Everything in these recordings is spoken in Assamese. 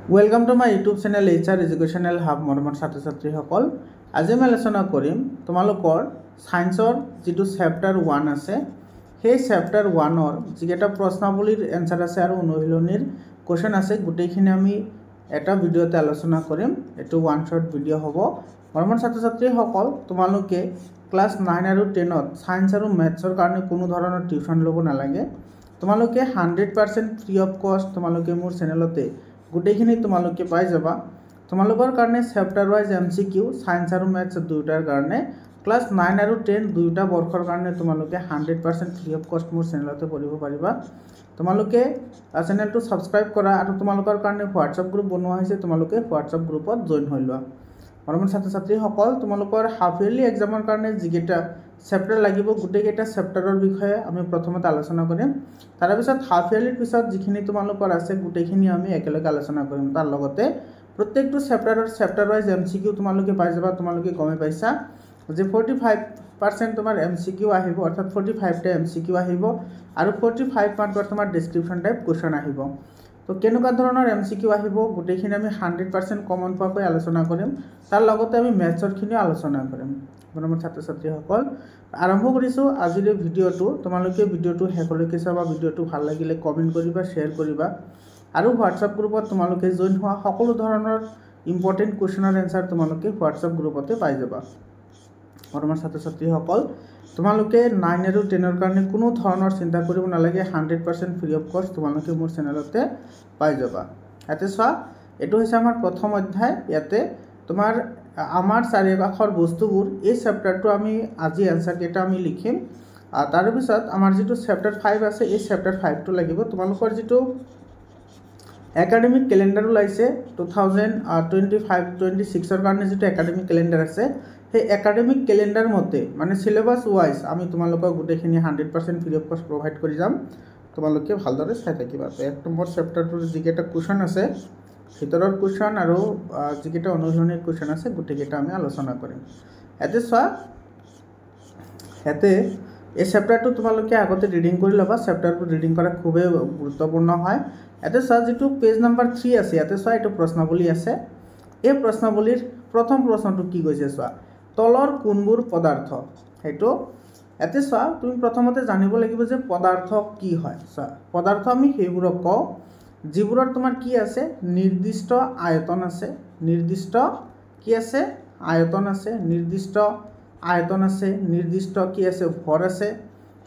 Welcome to my YouTube channel HR educational hub मरमर छात्र छात्री सकल आज मैं आलोचना करिम तुम्हालोकर साइंसर जी चैप्टार 1 आछे সেই चैप्टार 1 जिकेटा प्रश्नावलीर एन्सार आछे और अनुशीलनीर क्वेश्चन आछे गोटेइखिनि आमी एटा भिडिओते आलोचना करिम। एटु वन शॉट भिडिओ हबो। मरमर छात्र छात्री सकल तुम्हालोके क्लास 9 और 10 साइंस और मैथ्सर कारणे कोनो धৰণৰ टिउशन लব नालागे। तुम्हालोके 100% फ्री अफ कस्ट तुम्हालोके मोर चेनेलते गोटेइखिनि तुम्हालोके पाई जाबा। तुम्हालोकर कारणे चैप्टार वाइज MCQ साइंस और मैथ्स दुइटार कारणे क्लास 9 और 10 दुइटा बर्षर कारणे तुम्हालोके 100% फ्री अफ कस्ट मोर चेनेलते पढिब पारिबा। तुम्हालोके चेनेलটো सबस्क्राइब करा और तुम्हालोकर कारणे व्हाट्सएप ग्रुप बनवा होइसे तुम्हालोके व्हाट्सएप ग्रुपत जॉइन হৈ লোৱা। मरमर छात्र छात्री सकल तुम्हालोकर हाफ इयरली एग्जाমৰ कारणे जिकेटा चैप्टार লাগিব गोटेइकेटा चैप्टारर विषय आमी प्रथमते आलोचना करिम। तार पिছত हाफ इयरलिर पिছত जिखिनि तुम्हालोकर आछे गोटेइखिनि आमी एकेलगे आलोचना करिम। तार लगते प्रत्येकটো चैप्टारर चैप्टार वाइज MCQ तुम्हालोके पाइ जाबा। तुम्हालोके गमे पाइसा जे 45% तुम्हार MCQ आहिबो अर्थात 45 टा MCQ आहिबो और 45 मार्कर तुम्हार डिस्क्रिप्शन टाइप क्वेश्चन आहिबो। तो केनेকুৱা ধৰণৰ MCQ আহিব গোটেইখিনি আমি 100% কমন পাকৈ আলোচনা কৰিম। তাৰ লগতে আমি ম্যাথছৰখিনি আলোচনা কৰিম। মৰমৰ ছাত্ৰ ছাত্ৰীসকল আৰম্ভ কৰিছো আজিৰ ভিডিঅটো। তোমালোকে ভিডিঅটো শেষলৈকে চাবা। ভিডিঅটো ভাল লাগিলে কমেন্ট কৰিবা, শেয়াৰ কৰিবা আৰু হোৱাটছআপ গ্ৰুপত তোমালোকে জয়েন হোৱা সকলো ধৰণৰ ইম্পৰ্টেন্ট কোৱেশ্চনৰ এনসাৰ তোমালোকে হোৱাটছআপ গ্ৰুপতে পাই যাবা। মৰমৰ ছাত্ৰ ছাত্ৰীসকল তোমালোকে 9 আৰু 10 কাৰণে কোনো ধৰণৰ চিন্তা কৰিব নালাগে। 100% ফ্ৰী অফ কষ্ট তোমালোকে মোৰ চেনেলতে পাই যাবা। ইয়াতে চোৱা এটো হৈছে আমাৰ প্ৰথম অধ্যায়। ইয়াতে তোমাৰ আমাৰ চাৰিকাষৰ বস্তুবোৰ এই চেপ্টাৰটো আমি আজি এনসাৰ কেইটা আমি লিখিম। তাৰ পিছত আমাৰ যেটো চেপ্টাৰ 5 আছে এই চেপ্টাৰ 5 টো লাগিব। তোমালোকৰ যেটো একাডেমিক ক্যালেন্ডাৰ ওলাইছে 2025-26 ৰ কাৰণে যেটো একাডেমিক ক্যালেন্ডাৰ আছে সেই একাডেমিক ক্যালেন্ডাৰ মতে মানে সিলেবাস ওয়াইজ আমি তোমালোকক গোটেইখিনি 100% ফ্ৰী অফ কষ্ট প্ৰভাইড কৰি যাম। তোমালোকে ভালদৰে চাই থাকিবা। তো এক নম্বৰ চেপ্টাৰটোৰ যিকেইটা কোৱেশ্চন আছে ভিতৰৰ কোৱেশ্চন আৰু যিকেইটা অনুশীলনীৰ কোৱেশ্চন আছে গোটেইকেইটা আমি আলোচনা কৰিম। এতে চোৱা এতে এই চেপ্টাৰটো তোমালোকে আগতে ৰিডিং কৰি লবা। চেপ্টাৰটো ৰিডিং কৰা খুবেই গুৰুত্বপূৰ্ণ হয়। এতে চোৱা যেটো পেজ নাম্বাৰ 3 আছে ইয়াতে চোৱা এটো প্ৰশ্নাৱলী আছে। এই প্ৰশ্নাৱলীৰ প্ৰথম প্ৰশ্নটো কি কৈছে চোৱা তলৰ কোনবোৰ পদাৰ্থ হেতু এতে চোৱা তুমি প্ৰথমতে জানিব লাগিব যে পদাৰ্থ কি হয়। চোৱা পদাৰ্থ আমি সেইবোৰক কও যিবোৰৰ তোমাৰ কি আছে নিৰ্দিষ্ট আয়তন আছে, নিৰ্দিষ্ট কি আছে আয়তন আছে, নিৰ্দিষ্ট আয়তন আছে, নিৰ্দিষ্ট কি আছে ভৰ আছে,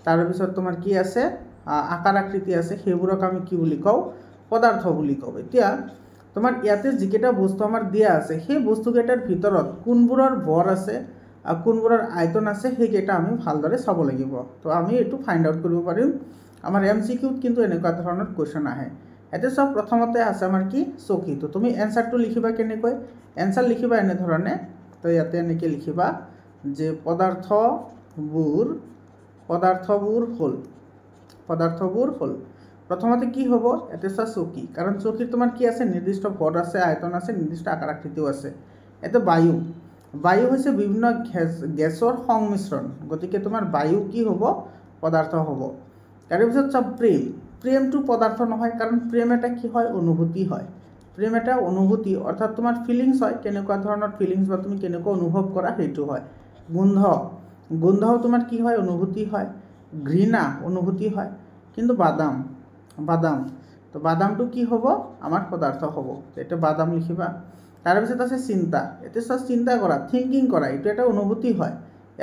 তাৰ পিছত তোমাৰ কি আছে আকাৰ আকৃতি আছে, সেইবোৰক আমি কি বুলি কও পদাৰ্থ বুলি কও। এতিয়া তোমাৰ ইয়াতে যিকেটা বস্তু আমাৰ দিয়া আছে সেই বস্তুকেটাৰ ভিতৰত কোনবোৰৰ ভৰ আছে আৰু কোনবোৰৰ আয়তন আছে সেইকেটা আমি ভালদৰে চাব লাগিব। তো আমি এটো ফাইন্ড আউট কৰিব পাৰিম। আমাৰ MCQ কিন্তু এনেকুৱা ধৰণৰ কোৱেশ্চন আহে। এতে সব প্ৰথমতে আছে আমাৰ কি চকী। তো তুমি এনসাৰটো লিখিবা কেনেকৈ এনসাৰ লিখিবা এনে ধৰণে। তো ইয়াতে এনেকৈ লিখিবা যে পদাৰ্থবোৰ হল প্ৰথমতে কি হ'ব এতে চকী কাৰণ চকীৰ তোমাৰ কি আছে নিৰ্দিষ্ট ভৰ আছে, আয়তন আছে, নিৰ্দিষ্ট আকাৰ আকৃতিও আছে। এতে বায়ু হৈছে বিভিন্ন গেছৰ সংমিশ্ৰণ। গতিকে তোমাৰ বায়ু কি হ'ব পদাৰ্থ হ'ব। তাৰ পিছত সব প্ৰেমটো পদাৰ্থ নহয় কাৰণ প্ৰেম এটা কি হয় অনুভূতি হয়। প্ৰেম এটা অনুভূতি অৰ্থাৎ তোমাৰ ফিলিংস হয়। কেনেকুৱা ধৰণৰ ফিলিংস বা তুমি কেনেকুৱা অনুভৱ কৰা সেইটো হয়। গোন্ধও তোমাৰ কি হয় অনুভূতি হয়। ঘৃণা অনুভূতি হয়। কিন্তু বাদাম তো বাদামটো কি হ'ব আমাৰ পদাৰ্থ হ'ব। এটা বাদাম লিখিবা। তাৰ পিছত আছে চিন্তা। এতে সব চিন্তা কৰা থিংকিং কৰা এটা এটা অনুভূতি হয়।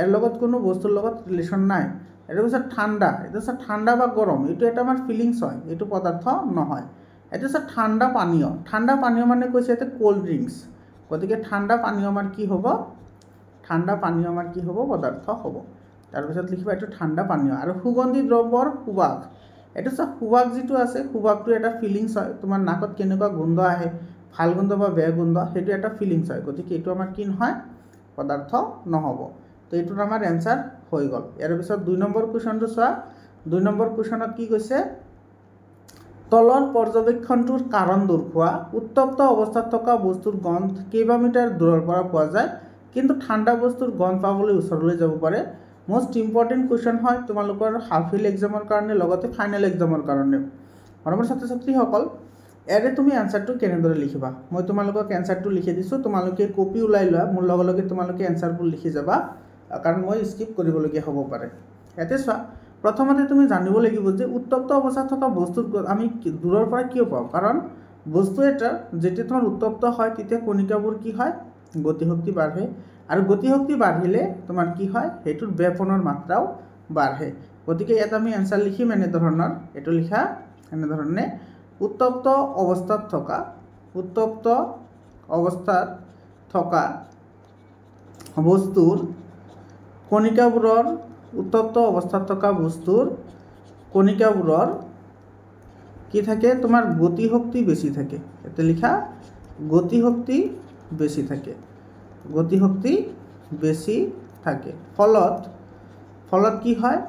এৰ লগত কোনো বস্তুৰ লগত ৰিলেশন নাই। এৰ পিছত ঠান্ডা এটা সব ঠান্ডা বা গৰম এটা এটা আমাৰ ফিলিংস হয়। এটো পদাৰ্থ নহয়। এটা সব ঠান্ডা পানীয় মানে কৈছে এতে কোল্ড ড্ৰিংকস। গতিকে ঠান্ডা পানীয় আমাৰ কি হ'ব পদাৰ্থ হ'ব। তাৰ পিছত লিখিবা এটো ঠান্ডা পানীয়। আৰু সুগন্ধি দ্ৰব্যৰ সুবাস এটা সব সুবাস যেটো আছে সুবাসটো এটা ফিলিংস হয়। তোমাৰ নাকত কেনেকুৱা গোন্ধ আহে ভাল গোন্ধ বা বেয়া গোন্ধ সেইটো এটা ফিলিংস হয়। গতিকে এটো আমাৰ কি নহয় পদাৰ্থ নহব। তো এটোৰ আমাৰ এনসাৰ হৈ গল। ইয়াৰ পিছত 2 নম্বৰ কোৱেশ্চনটো চোৱা 2 নম্বৰ কোৱেশ্চনত কি কৈছে তলৰ পৰ্যবেক্ষণটোৰ কাৰণ দৰ্শোৱা উত্তপ্ত অৱস্থাত থকা বস্তুৰ গন্ধ কেইবা মিটাৰ দূৰৰ পৰা পোৱা যায় কিন্তু ঠাণ্ডা বস্তুৰ গন্ধ পাবলৈ ওচৰলৈ যাব পাৰে। মোস্ট ইম্পৰ্টেন্ট কোৱেশ্চন হয় তোমালোকৰ হাফ ইয়েৰলি এক্সামৰ কাৰণে লগতে ফাইনেল এক্সামৰ কাৰণে। মৰমৰ ছাত্ৰ ছাত্ৰীসকল এৰে তুমি এনসাৰটো কেনেদৰে লিখিবা মই তোমালোকক এনসাৰটো লিখি দিছো তোমালোকে কপি উলাই লোৱা মোৰ লগে লগে তোমালোকে এনসাৰবোৰ লিখি যাবা কাৰণ মই স্কিপ কৰিবলগীয়া হ'ব পাৰে এতে চোৱা প্ৰথমতে তুমি জানিব লাগিব যে উত্তপ্ত অৱস্থাত থকা বস্তু আমি দূৰৰ পৰা কিয় পাওঁ কাৰণ বস্তু এটা যেতিয়া তোমাৰ উত্তপ্ত হয় তেতিয়া কণিকাবোৰ কি হয় গতিশক্তি বাঢ়ে আৰু গতিশক্তি বাঢ়িলে তোমাৰ কি হয় হেতুৰ বেপনৰ মাত্ৰাও বাঢ়ে গতিকে ইয়াত আমি এনসাৰ লিখিম এনে ধৰণৰ এটো লিখা এনে ধৰণে উত্তপ্ত অৱস্থাত থকা বস্তুৰ কণিকাবোৰৰ উত্তপ্ত অৱস্থাত থকা বস্তুৰ কণিকাবোৰৰ কি থাকে তোমাৰ গতিশক্তি বেছি থাকে এতে লিখা গতিশক্তি বেছি থাকে ফলত কি হয়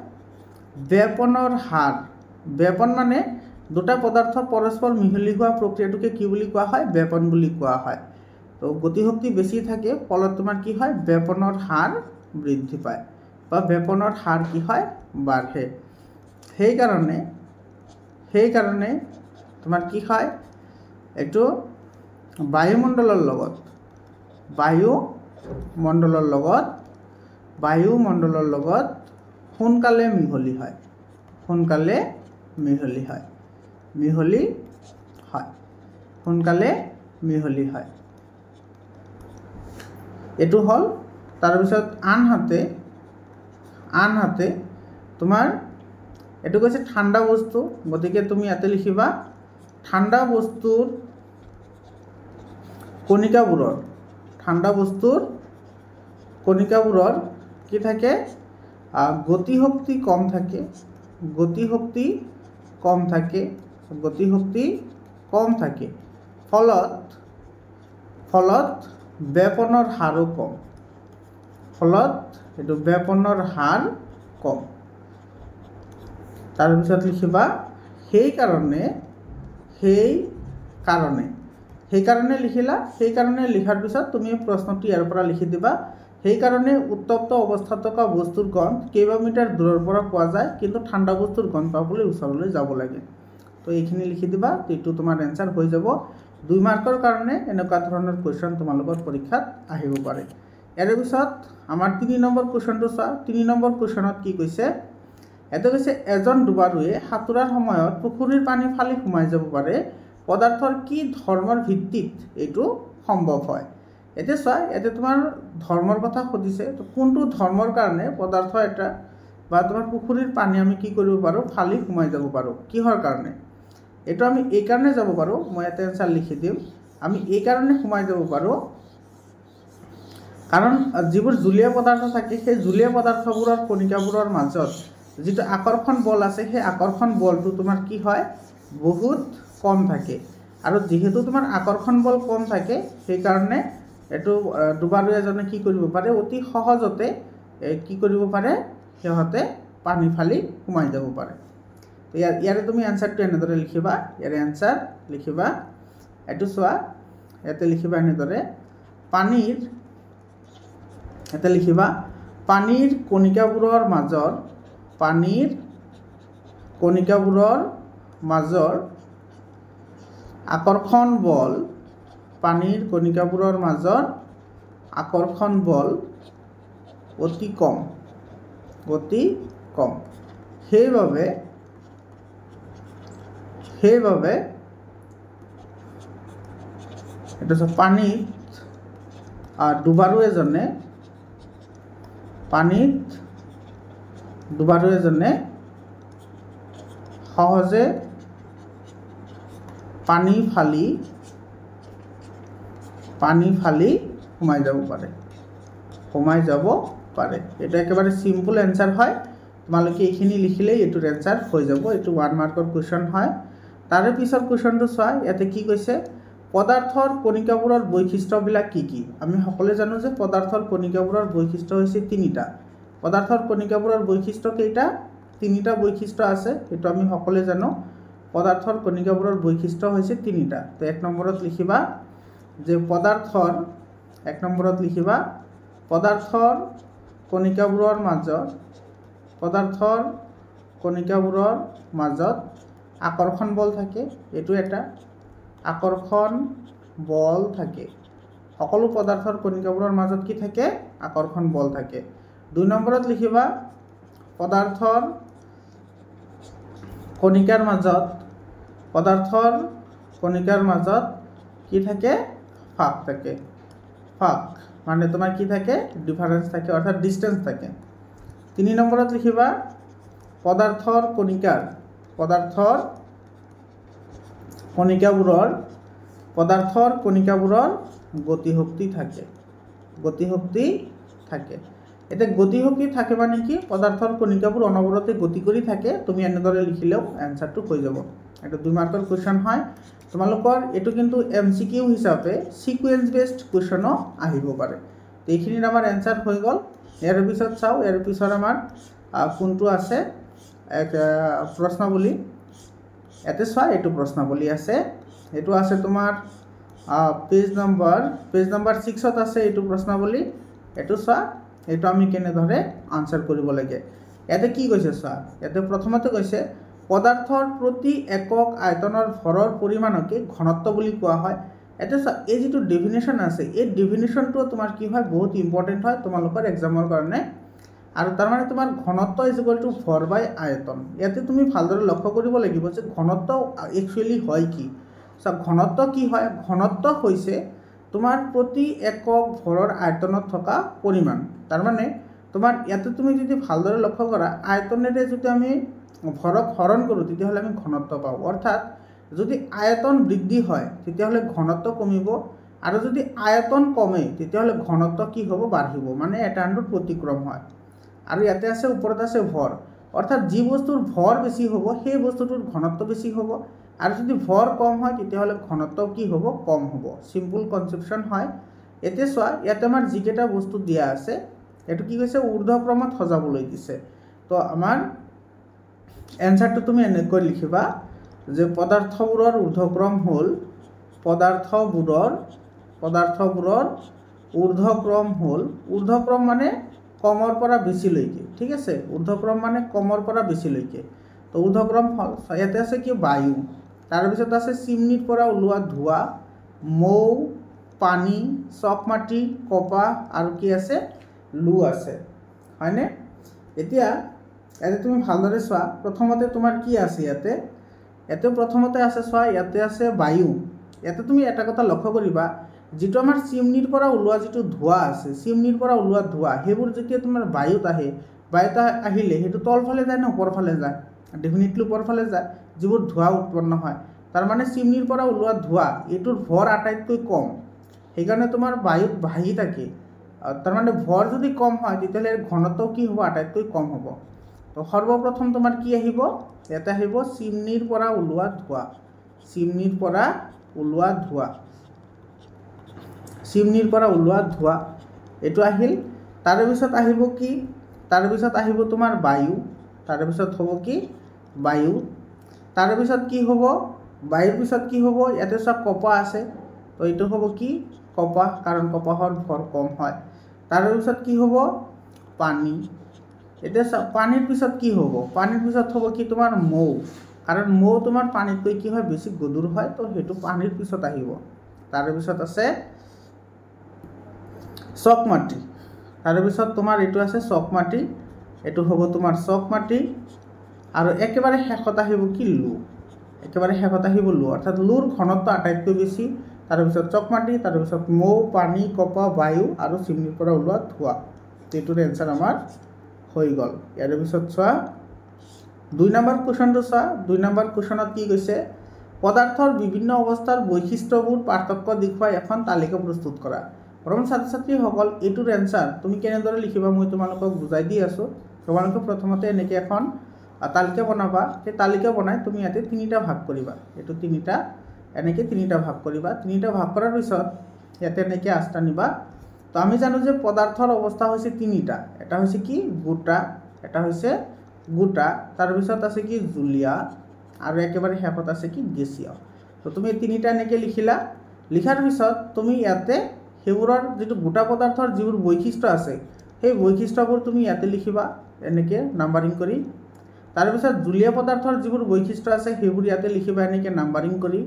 বেপনৰ হাৰ বেপন মানে দুটা পদাৰ্থ পৰস্পৰ মিহলি হোৱা প্ৰক্ৰিয়াটোকে কি বুলি কোৱা হয় বেপন বুলি কোৱা হয় তো গতিশক্তি বেছি থাকে ফলত তোমাৰ কি হয় বেপনৰ হাৰ বৃদ্ধি পায় বা বেপনৰ হাৰ কি হয় বাঢ়ে সেই কাৰণে তোমাৰ কি হয় এটো বায়ুমণ্ডলৰ লগত সোনকালে মিহলি হয় এটো হল তাৰ পিছত আনহাতে তোমাৰ এটো কৈছে ঠাণ্ডা বস্তু গতিকে তুমি ইয়াতে লিখিবা ঠাণ্ডা বস্তুৰ কণিকাবোৰৰ কি থাকে গতিশক্তি কম থাকে ফলত বেপনৰ হাৰো কম তাৰ পিছত লিখিবা সেই কাৰণে লিখাৰ পিছত তুমি প্ৰশ্নটো ইয়াৰ পৰা লিখি দিবা সেই কাৰণে উত্তপ্ত অৱস্থাত থকা বস্তুৰ গন্ধ কেইবামিটাৰ দূৰৰ পৰা পোৱা যায় কিন্তু ঠাণ্ডা বস্তুৰ গন্ধ পাবলৈ ওচৰলৈ যাব লাগে তো এইখিনি লিখি দিবা এইটো তোমাৰ এনসাৰ হৈ যাব 2 মাৰ্কৰ কাৰণে এনেকুৱা ধৰণৰ কোৱেশ্চন তোমালোকৰ পৰীক্ষাত আহিব পাৰে ইয়াৰ পিছত আমাৰ 3 নম্বৰ কোৱেশ্চনটো চোৱা 3 নম্বৰ কোৱেশ্চনত কি কৈছে এটো কৈছে এজন ডুবাৰুৱে সাঁতোৰাৰ সময়ত পুখুৰীৰ পানী ফালি সোমাই যাব পাৰে পদাৰ্থৰ কি ধৰ্মৰ ভিত্তিত এইটো সম্ভৱ হয় এতে চোৱা এতে তোমাৰ ধৰ্মৰ কথা খুদিছে তো কোনটো ধৰ্মৰ কাৰণে পদাৰ্থ এটা বা তোমাৰ পুখুৰীৰ পানী আমি কি কৰিব পাৰো ফালি সোমাই যাব পাৰো কিহৰ কাৰণে এটো আমি এই কাৰণে যাব পাৰো মই এটা এনসাৰ লিখি দিম আমি এই কাৰণে সোমাই যাব পাৰো কাৰণ যিবোৰ জুলীয়া পদাৰ্থ থাকে সেই জুলীয়া পদাৰ্থবোৰৰ কণিকাবোৰৰ মাজত যেটো আকৰ্ষণ বল আছে সেই আকৰ্ষণ বলটো তোমাৰ কি হয় বহুত কম থাকে আৰু যেহেতু তোমাৰ আকৰ্ষণ বল কম থাকে সেই কাৰণে এটো ডুবাৰু এজনে কি কৰিব পাৰে অতি সহজতে কি কৰিব পাৰে হেহতে পানী ফালি সোমাই যাব পাৰে তো ইয়াৰে তুমি আনসাৰটো এনেদৰে লিখিবা ইয়াৰে আনসাৰ লিখিবা এটো চোৱা এতে লিখিবা এনেদৰে পানীৰ কণিকাবোৰৰ মাজৰ আকৰ্ষণ বল অতি কম সেইবাবে এটা পানীত ডুবাৰু এজনে সহজে পানী ফালি সোমাই যাব পাৰে এটা একেবাৰে সিম্পল এনসাৰ হয় তোমালোকে এইখিনি লিখিলেই এটোৰ এনসাৰ হৈ যাব এটো 1 মাৰ্কৰ কোৱেশ্চন হয় তাৰে পিছৰ কোৱেশ্চনটো চোৱা ইয়াতে কি কৈছে পদাৰ্থৰ কণিকাবোৰৰ বৈশিষ্ট্যবিলাক কি আমি সকলোৱে জানো যে পদাৰ্থৰ কণিকাবোৰৰ বৈশিষ্ট্য হৈছে 3টা পদাৰ্থৰ কণিকাবোৰৰ বৈশিষ্ট্য কেইটা 3টা বৈশিষ্ট্য আছে এটো আমি সকলোৱে জানো পদাৰ্থৰ কণিকাবোৰৰ বৈশিষ্ট্য হৈছে 3টা তো 1 নম্বৰত লিখিবা যে পদাৰ্থৰ কণিকাবোৰৰ মাজত আকৰ্ষণ বল থাকে এটো এটা আকৰ্ষণ বল থাকে। সকলো পদাৰ্থৰ কণিকাবোৰৰ মাজত কি থাকে? আকৰ্ষণ বল থাকে। 2 নম্বৰত লিখিবা পদাৰ্থৰ কণিকাৰ মাজত কি থাকে? ফাঁক থাকে। ফাঁক মানে তোমাৰ কি থাকে? ডিফাৰেন্স থাকে অৰ্থাৎ ডিস্টেন্স থাকে। 3 নম্বৰত লিখিবা পদাৰ্থৰ কণিকাবোৰৰ গতিশক্তি থাকে। এতিয়া গতিশক্তি থাকে মানে কি? পদাৰ্থৰ কণিকাবোৰ অনবৰতে গতি কৰি থাকে। তুমি এনেদৰে লিখিলেও এনসাৰটো হৈ যাব। এটা 2 মাৰ্কৰ কুৱেশ্যন হয়। তোমালোকৰ এইটো কিন্তু MCQ হিচাপে সিকুৱেন্স বেসড কুৱেশ্যনো আহিব পাৰে। এইখিনিত আমাৰ এনসাৰ হৈ গ'ল। ইয়াৰ পিছত চাও, ইয়াৰ পিছত আমাৰ কোনটো আছে প্ৰশ্নাৱলী। ইয়াতে চোৱা, এইটো প্ৰশ্নাৱলী আছে। এইটো আছে তোমাৰ পেজ নম্বৰ 6ত আছে এইটো প্ৰশ্নাৱলী। এইটো চোৱা, এইটো আমি কেনেদৰে আনসাৰ কৰিব লাগে। ইয়াতে কি কৈছে চোৱা, ইয়াতে প্ৰথমতে কৈছে পদাৰ্থৰ প্ৰতি একক আয়তনৰ ভৰৰ পৰিমাণকে ঘনত্ব বুলি কোৱা হয়। ইয়াতে চোৱা, এই যিটো ডেফিনেশ্যন আছে, এই ডেফিনেশ্যনটো তোমাৰ কি হয়? বহুত ইম্পৰ্টেণ্ট হয় তোমালোকৰ এক্সামৰ কাৰণে। আৰু তাৰমানে তোমাৰ ঘনত্ব ইজ ইকুৱেল টু ভৰ বাই আয়তন। ইয়াতে তুমি ভালদৰে লক্ষ্য কৰিব লাগিব যে ঘনত্ব একচুৱেলি হয় কি। চোৱা, ঘনত্ব কি হয়? ঘনত্ব হৈছে তোমাৰ প্ৰতি একক ভৰৰ আয়তনত থকা পৰিমাণ। তাৰমানে তোমাৰ ইয়াতে তুমি যদি ভালদৰে লক্ষ্য কৰা, আয়তনেৰে যদি আমি ভৰক হৰণ কৰোঁ তেতিয়াহ'লে আমি ঘনত্ব পাওঁ। অৰ্থাৎ যদি আয়তন বৃদ্ধি হয় তেতিয়াহ'লে ঘনত্ব কমিব, আৰু যদি আয়তন কমে তেতিয়াহ'লে ঘনত্ব কি হ'ব? বাঢ়িব। মানে এটা আনটোৰ প্ৰতিক্ৰম হয়। আৰু ইয়াতে আছে, ওপৰত আছে ভৰ। অৰ্থাৎ যি বস্তুৰ ভৰ বেছি হ'ব সেই বস্তুটোৰ ঘনত্ব বেছি হ'ব, আৰু যদি ভৰ কম হয় তেতিয়াহ'লে ঘনত্ব কি হ'ব? কম হ'ব। সিম্পল কনচেপশ্যন হয়। এতিয়া চোৱা, ইয়াতে আমাৰ যিকেইটা বস্তু দিয়া আছে এইটো কি কৈছে? ঊৰ্ধ্বক্ৰমত সজাবলৈ দিছে। তো আমাৰ এনসাৰটো তুমি এনেকৈ লিখিবা যে পদাৰ্থবোৰৰ ঊৰ্ধ্বক্ৰম হ'ল ঊৰ্ধ্বক্ৰম মানে কমৰ পৰা বেছিলৈকে। ঠিক আছে? ঊৰ্ধ্বক্ৰম মানে কমৰ পৰা বেছিলৈকে। তো ঊৰ্ধ্বক্ৰম হ'ল, ইয়াতে আছে কি? বায়ু। তাৰপিছত আছে চিমনিৰ পৰা ওলোৱা ধোঁৱা, মৌ, পানী, চক মাটি, কপাহ, আৰু কি আছে? লু আছে। হয়নে? এতিয়া ইয়াতে তুমি ভালদৰে চোৱা, প্ৰথমতে তোমাৰ কি আছে? ইয়াতে প্ৰথমতে আছে, চোৱা, ইয়াতে আছে বায়ু। ইয়াতে তুমি এটা কথা লক্ষ্য কৰিবা, যিটো আমাৰ চিমনিৰ পৰা ওলোৱা যিটো ধোঁৱা আছে, চিমনিৰ পৰা ওলোৱা ধোঁৱা, সেইবোৰ যেতিয়া তোমাৰ বায়ুত আহিলে সেইটো তলফালে যায় নে ওপৰফালে যায়? ডেফিনেটলি ওপৰফালে যায়, যিবোৰ ধোঁৱা উৎপন্ন হয়। তাৰমানে চিমনিৰ পৰা ওলোৱা ধোঁৱা এইটোৰ ভৰ আটাইতকৈ কম, সেইকাৰণে তোমাৰ বায়ুত ভাহি থাকে। তাৰমানে ভৰ যদি কম হয় তেতিয়াহ'লে ঘনত্ব কি হ'ব? আটাইতকৈ কম হ'ব। তো সৰ্বপ্ৰথম তোমাৰ কি আহিব? ইয়াতে আহিব চিমনিৰ পৰা ওলোৱা ধোঁৱা। এইটো আহিল। তাৰপিছত আহিব কি? তাৰপিছত আহিব তোমাৰ বায়ু। তাৰপিছত হ'ব কি? বায়ু। তাৰপিছত কি হ'ব? বায়ুৰ পিছত কি হ'ব? ইয়াতে চোৱা, কপাহ আছে। তো এইটো হ'ব কি? কপাহ, কাৰণ কপাহৰ ভৰ কম হয়। তাৰপিছত কি হ'ব? পানী। এতিয়া চোৱা, পানীৰ পিছত কি হ'ব? পানীৰ পিছত হ'ব কি? তোমাৰ মৌ, কাৰণ মৌ তোমাৰ পানীতকৈ কি হয়? বেছি গধুৰ হয়। তো সেইটো পানীৰ পিছত আহিব। তাৰপিছত আছে চক মাটি। তাৰপিছত তোমাৰ এইটো আছে চক মাটি, এইটো হ'ব তোমাৰ চক মাটি। আৰু একেবাৰে শেষত আহিব কি? লু। অৰ্থাৎ লুৰ ঘনত্ব আটাইতকৈ বেছি। তাৰপিছত চক মাটি, তাৰপিছত মৌ, পানী, কপাহ, বায়ু, আৰু চিমনিৰ পৰা ওলোৱা ধোঁৱা। এইটোৰ এনসাৰ আমাৰ হৈ গ'ল। ইয়াৰ পিছত চোৱা, 2 নম্বৰ কুৱেশ্যনটো চোৱা। 2 নম্বৰ কুৱেশ্যনত কি কৈছে? পদাৰ্থৰ বিভিন্ন অৱস্থাৰ বৈশিষ্ট্যবোৰ পাৰ্থক্য দেখুৱাই এখন তালিকা প্ৰস্তুত কৰা। প্ৰথম ছাত্ৰ ছাত্ৰীসকল, এইটোৰ এনসাৰ তুমি কেনেদৰে লিখিবা মই তোমালোকক বুজাই দি আছোঁ। তোমালোকে প্ৰথমতে এনেকৈ এখন তালিকা বনাবা। সেই তালিকা বনাই তুমি ইয়াতে 3টা ভাগ কৰিবা। এইটো 3টা, এনেকৈ 3টা ভাগ কৰিবা। 3টা ভাগ কৰাৰ পিছত ইয়াতে এনেকৈ আঁচটা নিবা। তো আমি জানো যে পদাৰ্থৰ অৱস্থা হৈছে 3টা। এটা হৈছে কি? গোটা, তাৰপিছত আছে কি? জুলীয়া, আৰু একেবাৰে শেষত আছে কি? গেছীয়। তো তুমি 3টা এনেকৈ লিখিলা। লিখাৰ পিছত তুমি ইয়াতে সেইবোৰৰ যিটো গোটা পদাৰ্থৰ যিবোৰ বৈশিষ্ট্য আছে সেই বৈশিষ্ট্যবোৰ তুমি ইয়াতে লিখিবা এনেকৈ নাম্বাৰিং কৰি। তাৰপিছত জুলীয়া পদাৰ্থৰ যিবোৰ বৈশিষ্ট্য আছে সেইবোৰ ইয়াতে লিখিবা এনেকৈ নাম্বাৰিং কৰি।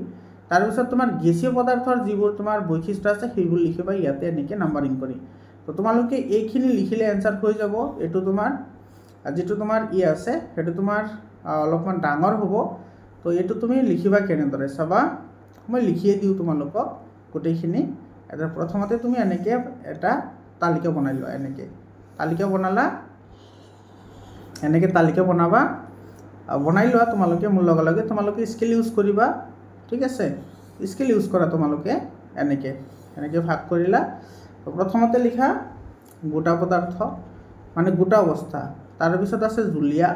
তাৰপিছত তোমাৰ গেছীয় পদাৰ্থৰ যিবোৰ তোমাৰ বৈশিষ্ট্য আছে সেইবোৰ লিখিবা ইয়াতে এনেকৈ নাম্বাৰিং কৰি। তো তোমালোকে এইখিনি লিখিলে এনসাৰ হৈ যাব। এইটো তোমাৰ যিটো তোমাৰ আছে সেইটো তোমাৰ অলপমান ডাঙৰ হ'ব। তো এইটো তুমি লিখিবা কেনেদৰে চাবা, মই লিখিয়ে দিওঁ তোমালোকক গোটেইখিনি। এটা প্ৰথমতে তুমি এনেকৈ এটা তালিকা বনাই লোৱা। এনেকৈ তালিকা বনালা, এনেকৈ তালিকা বনাবা, বনাই লোৱা তোমালোকে। মোৰ লগে লগে তোমালোকে স্কেল ইউজ কৰিবা, ঠিক আছে। স্কেল ইউজ কৰা তোমালোকে। এনেকৈ ভাগ কৰিলা। প্ৰথমতে লিখা গোটা পদাৰ্থ মানে গোটা অৱস্থা, তাৰপিছত আছে জুলীয়া,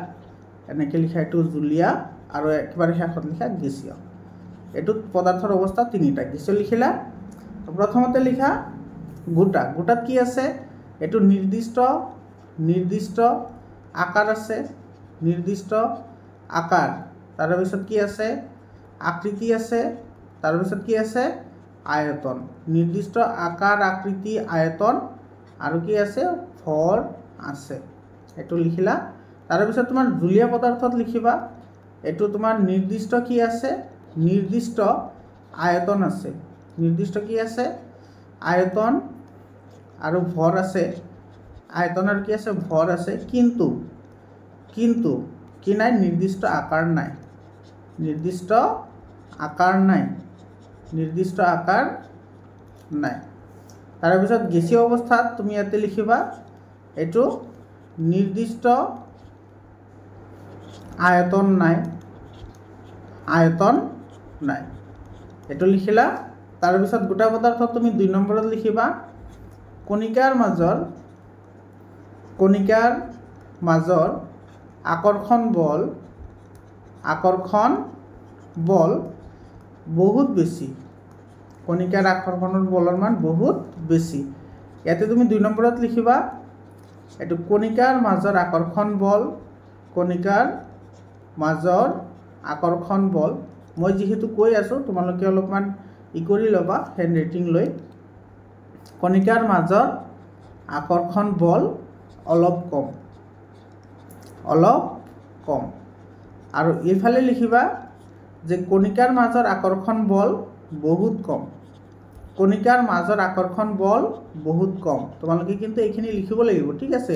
এনেকৈ লিখা এইটো জুলীয়া, আৰু একেবাৰে শেষত লিখা গেছীয়। এইটোত পদাৰ্থৰ অৱস্থা তিনিটা। গেছীয় লিখিলা। প্ৰথমতে লিখা গোটা। গোটাত কি আছে, এইটো নিৰ্দিষ্ট আকাৰ আছে, নিৰ্দিষ্ট আকাৰ। তাৰপিছত কি আছে, আকৃতি আছে। তাৰপিছত কি আছে, আয়তন। নিৰ্দিষ্ট আকাৰ, আকৃতি, আয়তন, আৰু কি আছে, ভৰ আছে। এইটো লিখিলা। তাৰপিছত তোমাৰ জুলীয়া পদাৰ্থত লিখিবা, এইটো তোমাৰ নিৰ্দিষ্ট কি আছে, নিৰ্দিষ্ট আয়তন আছে। নিৰ্দিষ্ট কি আছে, আয়তন আৰু ভৰ আছে। আয়তন আৰু কি আছে, ভৰ আছে। কিন্তু কি নাই, নিৰ্দিষ্ট আকাৰ নাই। নিৰ্দিষ্ট আকাৰ নাই। নিৰ্দিষ্ট আকাৰ নাই। তাৰপিছত গেছীয় অৱস্থাত তুমি ইয়াতে লিখিবা, এইটো নিৰ্দিষ্ট আয়তন নাই। আয়তন নাই, এইটো লিখিলা। তাৰপিছত গোটা পদাৰ্থত তুমি 2 নম্বৰত লিখিবা, কণিকাৰ মাজৰ আকৰ্ষণ বল বহুত বেছি। কণিকাৰ আকৰ্ষণৰ বলৰ মান বহুত বেছি। ইয়াতে তুমি 2 নম্বৰত লিখিবা, এইটো কণিকাৰ মাজৰ আকৰ্ষণ বল। কণিকাৰ মাজৰ আকৰ্ষণ বল। মই যিহেতু কৈ আছোঁ তোমালোকে অলপমান কৰি ল'বা হেণ্ড ৰাইটিং লৈ। কণিকাৰ মাজৰ আকৰ্ষণ বল অলপ কম। আৰু এইফালে লিখিবা যে কণিকাৰ মাজৰ আকৰ্ষণ বল বহুত কম। কণিকাৰ মাজৰ আকৰ্ষণ বল বহুত কম। তোমালোকে কিন্তু এইখিনি লিখিব লাগিব, ঠিক আছে।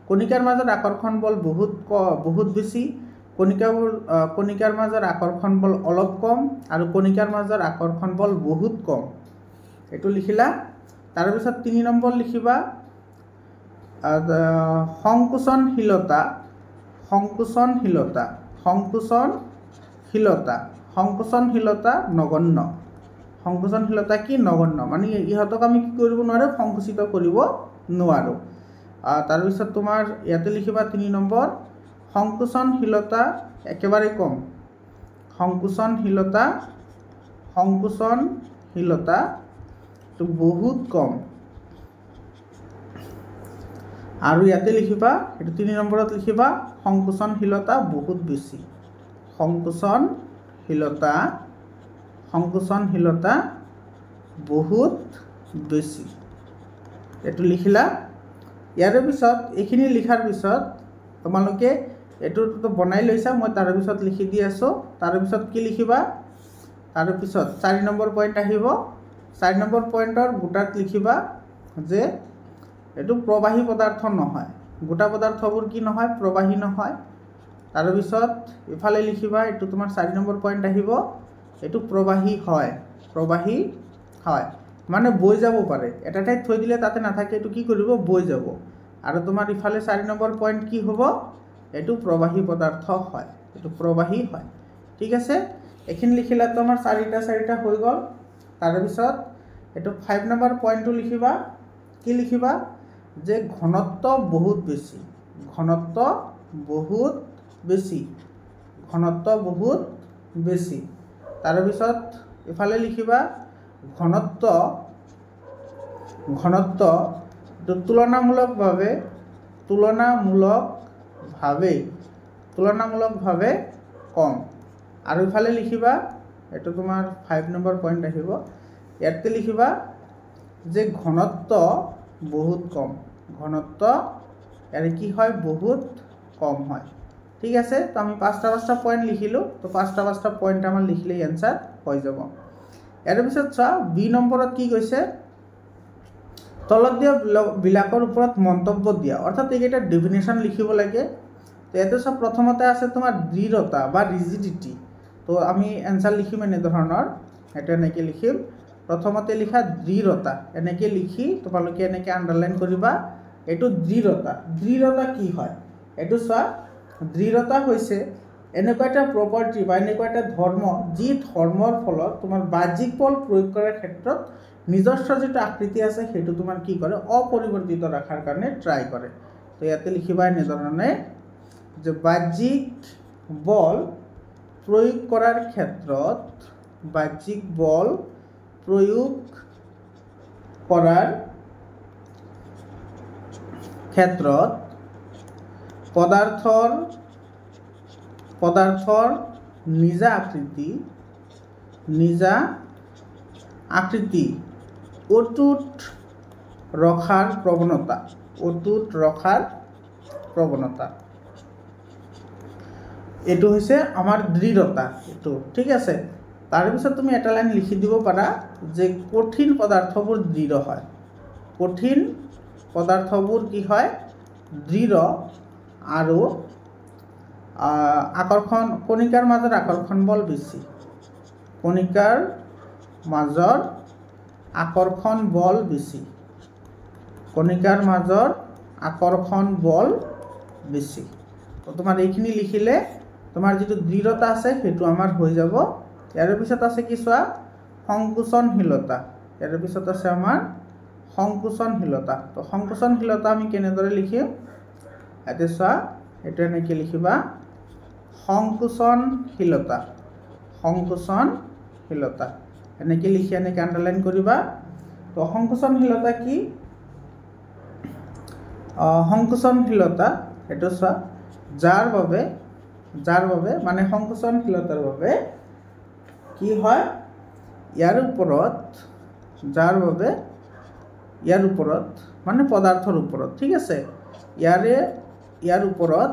কণিকাৰ মাজৰ আকৰ্ষণ বল বহুত বেছি, কণিকাৰ মাজৰ আকৰ্ষণ বল অলপ কম, আৰু কণিকাৰ মাজৰ আকৰ্ষণ বল বহুত কম। এইটো লিখিলা। তাৰপিছত 3 নম্বৰ লিখিবা, সংকোচনশীলতা নগণ্য। সংকোচনশীলতা কি, নগণ্য। মানে ইহঁতক আমি কি কৰিব নোৱাৰোঁ, সংকুচিত কৰিব নোৱাৰোঁ। তাৰপিছত তোমাৰ ইয়াতে লিখিবা 3 নম্বৰ, সংকোচনশীলতা একেবাৰে কম। সংকোচনশীলতা বহুত কম। আৰু ইয়াতে লিখিবা, এইটো 3 নম্বৰত লিখিবা, সংকোচনশীলতা বহুত বেছি। সংকোচনশীলতা বহুত বেছি। এইটো লিখিলা। ইয়াৰে পিছত এইখিনি লিখাৰ পিছত তোমালোকে এইটোতো বনাই লৈছা, মই তাৰ পিছত লিখি দি আছোঁ। তাৰপিছত কি লিখিবা, তাৰপিছত 4 নম্বৰ পইণ্ট আহিব। 4 নম্বৰ পইণ্টৰ গোটাত লিখিবা যে এইটো প্ৰবাহী পদাৰ্থ নহয়। গোটা পদাৰ্থবোৰ কি নহয়, প্ৰবাহী নহয়। তাৰপিছত ইফালে লিখিবা, এইটো তোমাৰ 4 নম্বৰ পইণ্ট আহিব, এইটো প্ৰবাহী হয়। মানে বৈ যাব পাৰে। এটা ঠাইত থৈ দিলে তাতে নাথাকে, এইটো কি কৰিব, বৈ যাব। আৰু তোমাৰ ইফালে 4 নম্বৰ পইণ্ট কি হ'ব, এইটো প্ৰবাহী পদাৰ্থ হয়। এইটো প্ৰবাহী হয়, ঠিক আছে। এইখিনি লিখিলে তোমাৰ 4টা হৈ গ'ল। তাৰপিছত এইটো 5 নম্বৰ পইণ্টটো লিখিবা। কি লিখিবা, যে ঘনত্ব বহুত বেছি। ঘনত্ব বহুত বেছি। তাৰপিছত ইফালে লিখিবা, ঘনত্ব তুলনামূলকভাৱে কম। আৰু ইফালে লিখিবা, এইটো তোমাৰ 5 নম্বৰ পইণ্ট আহিব। ইয়াতে লিখিবা যে ঘনত্ব বহুত কম। ঘনত্ব ইয়াৰে কি হয়, বহুত কম হয়, ঠিক আছে। তো আমি 5টা পইণ্ট লিখিলোঁ। তো 5টা পইণ্ট আমাৰ লিখিলেই এনসাৰ হৈ যাব। ইয়াৰ পিছত চোৱা বি নম্বৰত কি কৈছে তলত দিয়া বিলাকৰ ওপৰত মন্তব্য দিয়া অৰ্থাৎ এইকেইটা ডেফিনেশ্যন লিখিব লাগে তো ইয়াতে চোৱা প্ৰথমতে আছে তোমাৰ দৃঢ়তা বা ৰিজিডিটি তো আমি এনসাৰ লিখিম এনেধৰণৰ এটা এনেকৈ লিখিম প্ৰথমতে লিখা দৃঢ়তা এনেকৈ লিখি তোমালোকে এনেকৈ আণ্ডাৰলাইন কৰিবা এইটো দৃঢ়তা কি হয় এইটো চোৱা দৃঢ়তা হৈছে এনেকুৱা এটা প্ৰপাৰ্টি বা এনেকুৱা এটা ধৰ্ম যি ধৰ্মৰ ফলত তোমাৰ বাহ্যিক বল প্ৰয়োগ কৰাৰ ক্ষেত্ৰত নিজস্ব যেটা আকৃতি আছে সেইটো তোমাৰ কি কৰে অপৰিৱৰ্তিত ৰাখাৰ কাৰণে ট্ৰাই কৰে তো ইয়াতে লিখিবা এনেধৰণে যে বাহ্যিক বল প্ৰয়োগ কৰাৰ ক্ষেত্ৰত বাহ্যিক বল প্ৰয়োগ কৰাৰ ক্ষেত্ৰত পদাৰ্থৰ নিজা আকৃতি অটুট ৰখাৰ প্ৰৱণতা এইটো হৈছে আমাৰ দৃঢ়তা এইটো ঠিক আছে তাৰপিছত তুমি এটা লাইন লিখি দিব পাৰা যে কঠিন পদাৰ্থবোৰ দৃঢ় হয় কঠিন পদাৰ্থবোৰ কি হয় দৃঢ় আৰু কণিকাৰ মাজৰ আকৰ্ষণ বল বেছি কণিকাৰ মাজৰ আকৰ্ষণ বল বেছি তো তোমাৰ এইখিনি লিখিলে তোমাৰ যিটো দৃঢ়তা আছে সেইটো আমাৰ হৈ যাব ইয়াৰ পিছত আছে কি চোৱা সংকোচনশীলতা ইয়াৰ পিছত আছে আমাৰ সংকোচনশীলতা তো সংকোচনশীলতা আমি কেনেদৰে লিখিম ইয়াতে চোৱা এটা এনেকৈ লিখিবা সংকোচনশীলতা এনেকৈ লিখি এনেকৈ আণ্ডাৰলাইন কৰিবা তো সংকোচনশীলতা কি সংকোচনশীলতা এইটো চোৱা যাৰ বাবে মানে সংকোচনশীলতাৰ বাবে কি হয় ইয়াৰ ওপৰত মানে পদাৰ্থৰ ওপৰত ঠিক আছে ইয়াৰ ওপৰত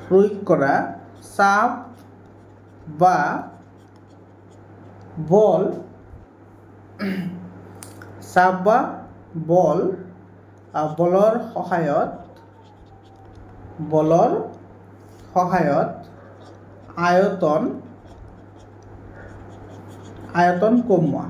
প্ৰয়োগ কৰা চাপ বা বলৰ সহায়ত আয়তন কমোৱা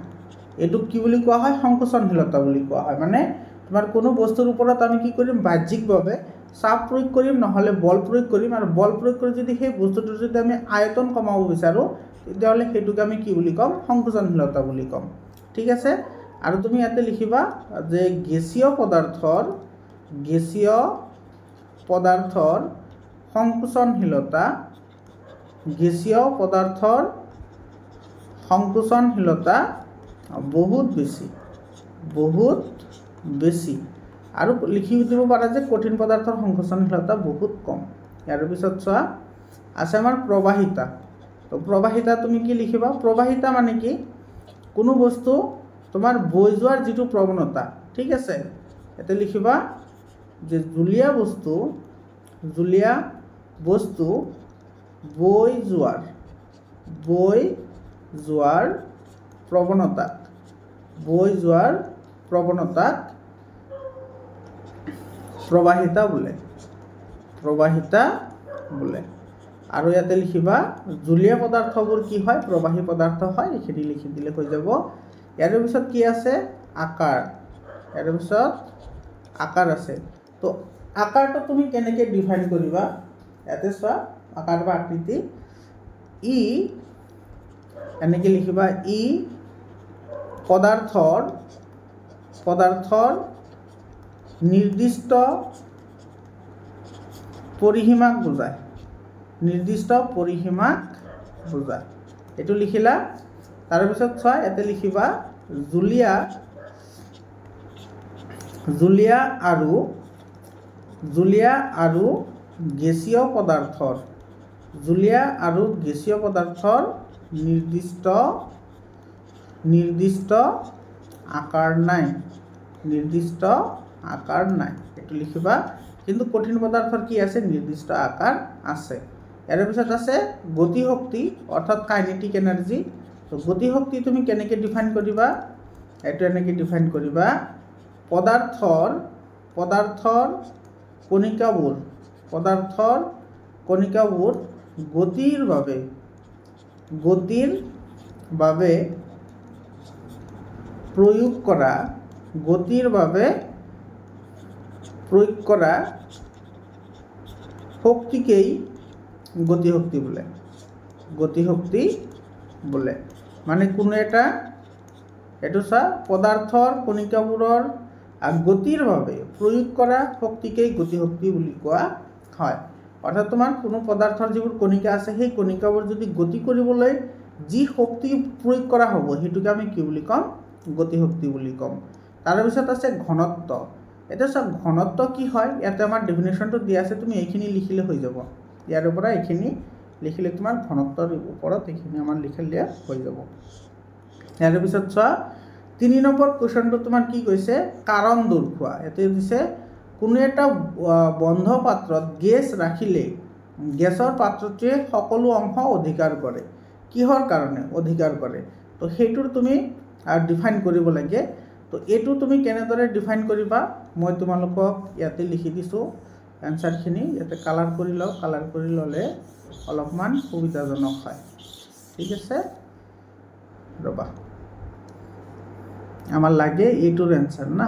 এইটো কি বুলি কোৱা হয় সংকোচনশীলতা বুলি কোৱা হয় মানে তোমাৰ কোনো বস্তুৰ ওপৰত আমি কি কৰিম বাহ্যিকভাৱে চাপ প্ৰয়োগ কৰিম নহলে বল প্ৰয়োগ কৰিম আৰু বল প্ৰয়োগ কৰি যদি সেই বস্তুটোৰ যদি আমি আয়তন কমাব বিচাৰো তেতিয়াহলে সেইটোকে আমি কি বুলি ক'ম সংকোচনশীলতা বুলি ক'ম ঠিক আছে আৰু তুমি ইয়াতে লিখিবা যে গেছীয় পদাৰ্থৰ সংকোচনশীলতা বহুত বেছি আৰু লিখি দিব পাৰা যে কঠিন পদাৰ্থৰ সংকোচনশীলতা বহুত কম ইয়াৰ পিছত চোৱা আছে আমাৰ প্ৰবাহিতা তো প্ৰবাহিতা তুমি কি লিখিবা প্ৰবাহিতা মানে কি কোনো বস্তু তোমাৰ বৈ যোৱাৰ যিটো প্ৰৱণতা ঠিক আছে এতে লিখিবা যে জুলীয়া বস্তু বৈ যোৱাৰ প্ৰৱণতাক প্ৰবাহিতা বোলে আৰু ইয়াতে লিখিবা জুলীয়া পদাৰ্থবোৰ কি হয় প্ৰবাহী পদাৰ্থ হয় এইখিনি লিখি দিলে হৈ যাব ইয়াৰ পিছত কি আছে আকাৰ আছে তো আকাৰটো তুমি কেনেকৈ ডিফাইন কৰিবা ইয়াতে চোৱা আকাৰ বা আকৃতি ই এনেকৈ লিখিবা ই পদাৰ্থৰ নিৰ্দিষ্ট পৰিসীমাক বুজায় এইটো লিখিলা তাৰপিছত চোৱা ইয়াতে লিখিবা জুলীয়া আৰু গেছীয় পদাৰ্থৰ নিৰ্দিষ্ট আকাৰ নাই এইটো লিখিবা কিন্তু কঠিন পদাৰ্থৰ কি আছে নিৰ্দিষ্ট আকাৰ আছে ইয়াৰ পিছত আছে গতি শক্তি অৰ্থাৎ কাইনেটিক এনাৰ্জি তো গতি শক্তি তুমি কেনেকৈ ডিফাইন কৰিবা এটো এনেকৈ ডিফাইন কৰিবা পদাৰ্থৰ কণিকাবোৰ গতিৰ বাবে প্ৰয়োগ কৰা শক্তিকেই গতি শক্তি বোলে মানে কোনো এটা এটো চা পদাৰ্থৰ কণিকাবোৰৰ গতিৰ বাবে প্ৰয়োগ কৰা শক্তিকেই গতি শক্তি বুলি কোৱা হয় অৰ্থাৎ তোমাৰ কোনো পদাৰ্থৰ যিবোৰ কণিকা আছে সেই কণিকাবোৰ যদি গতি কৰিবলৈ যি শক্তি প্ৰয়োগ কৰা হ'ব হেতুকে আমি কি বুলি কম গতি শক্তি বুলি কম তাৰ পিছত আছে ঘনত্ব এটা সব ঘনত্ব কি হয় ইয়াতে আমাৰ ডেফিনেশনটো দিয়া আছে তুমি এইখিনি লিখিলে হৈ যাব ইয়াৰ পৰা এইখিনি লিখিলে তোমাৰ ঘনত্বৰ ওপৰত এইখিনি আমাৰ লিখিলে হৈ যাব ইয়াৰ পিছত চোৱা 3 নম্বৰ কোৱেশ্চনটো তোমাৰ কি কৈছে কাৰণ দৰ্শোৱা এতে দিছে কোনো এটা বন্ধ পাত্ৰত গেছ ৰাখিলে গেছৰ পাত্ৰটোৱে সকলো অংশ অধিকাৰ কৰে কিহৰ কাৰণে অধিকাৰ কৰে তো হেতুৰ তুমি ডিফাইন কৰিব লাগে তো এটো তুমি কেনেদৰে ডিফাইন কৰিবা মই তোমালোকক ইয়াতে লিখি দিছো আনসাৰখিনি ইয়াতে কালাৰ কৰি লও কালাৰ কৰি ললে অলপমান সুবিধাজনক হয় ঠিক আছে ৰবা আমাৰ লাগে এটোৰ আনসাৰ না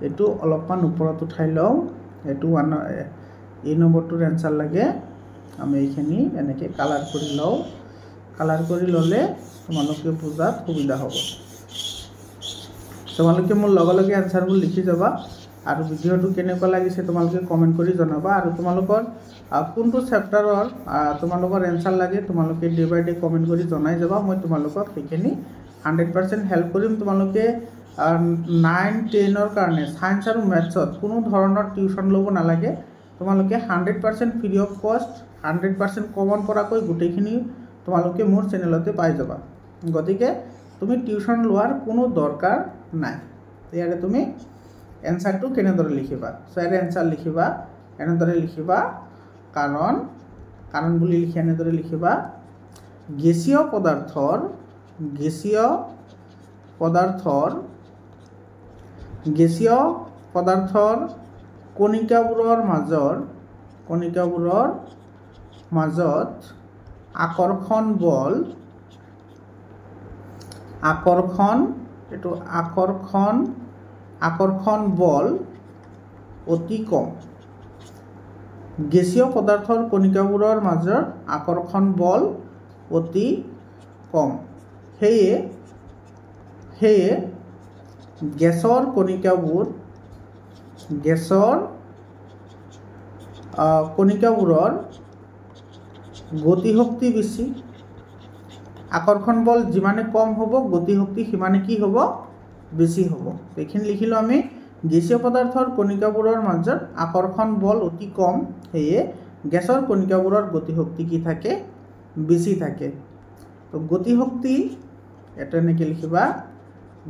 এটো অলপমান ওপৰত উঠাই লও এটো এই নম্বৰটোৰ আনসাৰ লাগে আমি এইখিনি এনেকৈ কালাৰ কৰি লও কালাৰ কৰি ললে তোমালোকে বুজাত সুবিধা হ'ব তোমালোকে মোৰ লগে আনসাৰবোৰ লিখি যাবা আৰু ভিডিওটো কেনেকুৱা লাগিছে তোমালোকে কমেন্ট কৰি জনাবা আৰু তোমালোকৰ কোনটো চেপ্টাৰৰ তোমালোকৰ আনসাৰ লাগে তোমালোকে ডে বাই ডে কমেন্ট কৰি জনাই যাবা মই তোমালোকক সেইখিনি 100% হেল্প কৰিম তোমালোকে 9 10 ৰ কাৰণে সায়েন্স আৰু ম্যাথছত কোনো ধৰণৰ টিউশন ল'ব নালাগে তোমালোকে 100% ফ্ৰী অফ কষ্ট 100% কমন কৰাকৈ গুটেখিনি তোমালোকে মোৰ চেনেলতে পাই যাবা গতিকে তুমি টিউশন লোৱাৰ কোনো দৰকাৰ নাই ইয়াৰে তুমি এনসাৰটো কেনেদৰে লিখিবা সো এনসাৰ লিখিবা এনেদৰে লিখিবা কাৰণ বুলি লিখি এনেদৰে লিখিবা গেছীয় পদাৰ্থৰ কণিকাবোৰৰ মাজত আকৰ্ষণ বল অতি কম গেছীয় পদাৰ্থৰ কণিকাবোৰৰ মাজত আকৰ্ষণ বল অতি কম হেয়ে গেছৰ কণিকাবোৰৰ গতি শক্তি বেছি আকৰ্ষণ বল যিমানে কম হ'ব গতি শক্তি সিমানে কি হ'ব বেছি হ'ব এইখিনি লিখিলো আমি গেছীয় পদাৰ্থৰ কণিকাবোৰৰ মাজত আকৰ্ষণ বল অতি কম হেয়ে গেছৰ কণিকাবোৰৰ গতি শক্তি কি থাকে বেছি থাকে তো গতি শক্তি এটা এনেকৈ লিখিবা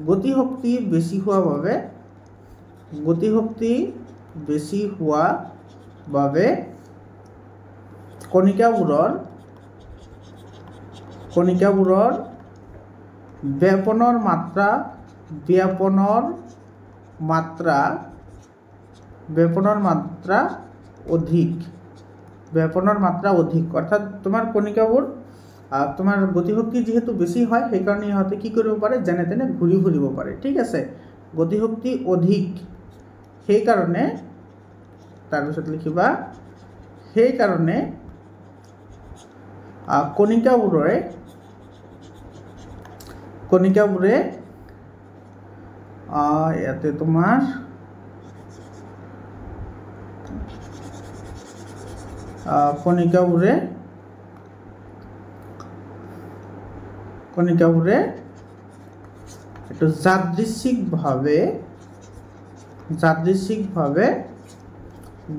গতি শক্তি বেছি হোৱা বাবে কণিকাবোৰৰ ব্যাপনৰ মাত্ৰা অধিক অৰ্থাৎ তোমাৰ কণিকাবোৰ তোমাৰ গতি শক্তি যেহেতু বেছি হয় সেই কাৰণে ইহঁতে কি কৰিব পাৰে যেনে তেনে ঘূৰি ফুৰিব পাৰে ঠিক আছে গতি শক্তি অধিক সেই কাৰণে তাৰ পিছত লিখিবা সেই কাৰণে কণিকাবোৰে ইয়াতে তোমাৰ কণিকাবোৰে এটো যাদৃচ্ছিকভাৱে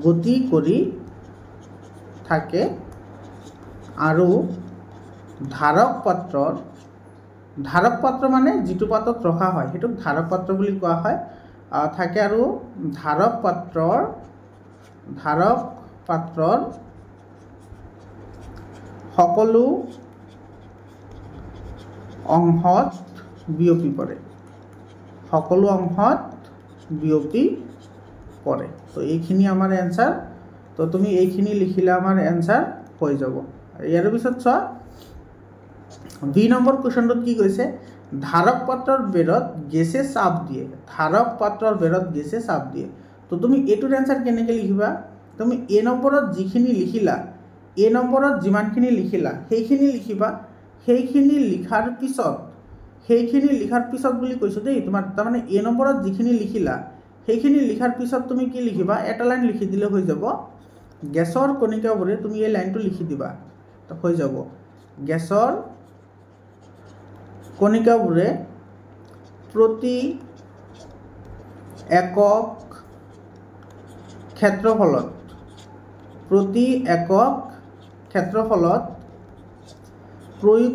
গতি কৰি থাকে আৰু ধাৰক পাত্ৰ মানে যিটো পাত্ৰত ৰখা হয় হেতুক ধাৰক পাত্ৰ বুলি কোৱা হয় থাকে আৰু ধাৰক ধাৰক পাত্ৰৰ সকলো অংশত বিয়পি পৰে, সকলো অংশত বিয়পি পৰে। তো এইখিনি আমাৰ এনসাৰ। তো তুমি এইখিনি লিখিলে আমাৰ এনসাৰ হৈ যাব। ইয়াৰ পিছত চোৱা বি নম্বৰ কুৱেশ্যনটোত কি কৈছে, ধাৰক পাত্ৰৰ বেৰত গেছে চাপ দিয়ে, ধাৰক পাত্ৰৰ বেৰত গেছে চাপ দিয়ে। তো তুমি এইটোৰ এনসাৰ কেনেকৈ লিখিবা, তুমি এ নম্বৰত যিখিনি লিখিলা, এ নম্বৰত যিমানখিনি লিখিলা সেইখিনি লিখিবা। সেইখিনি লিখাৰ পিছত বুলি কৈছোঁ দেই, তোমাৰ তাৰমানে এ নম্বৰত যিখিনি লিখিলা সেইখিনি লিখাৰ পিছত তুমি কি লিখিবা, এটা লাইন লিখি দিলে হৈ যাব। গেছৰ কণিকাবোৰে, তুমি এই লাইনটো লিখি দিবা, হৈ যাব। গেছৰ কণিকাবোৰে প্ৰতি একক ক্ষেত্ৰফলত প্ৰয়োগ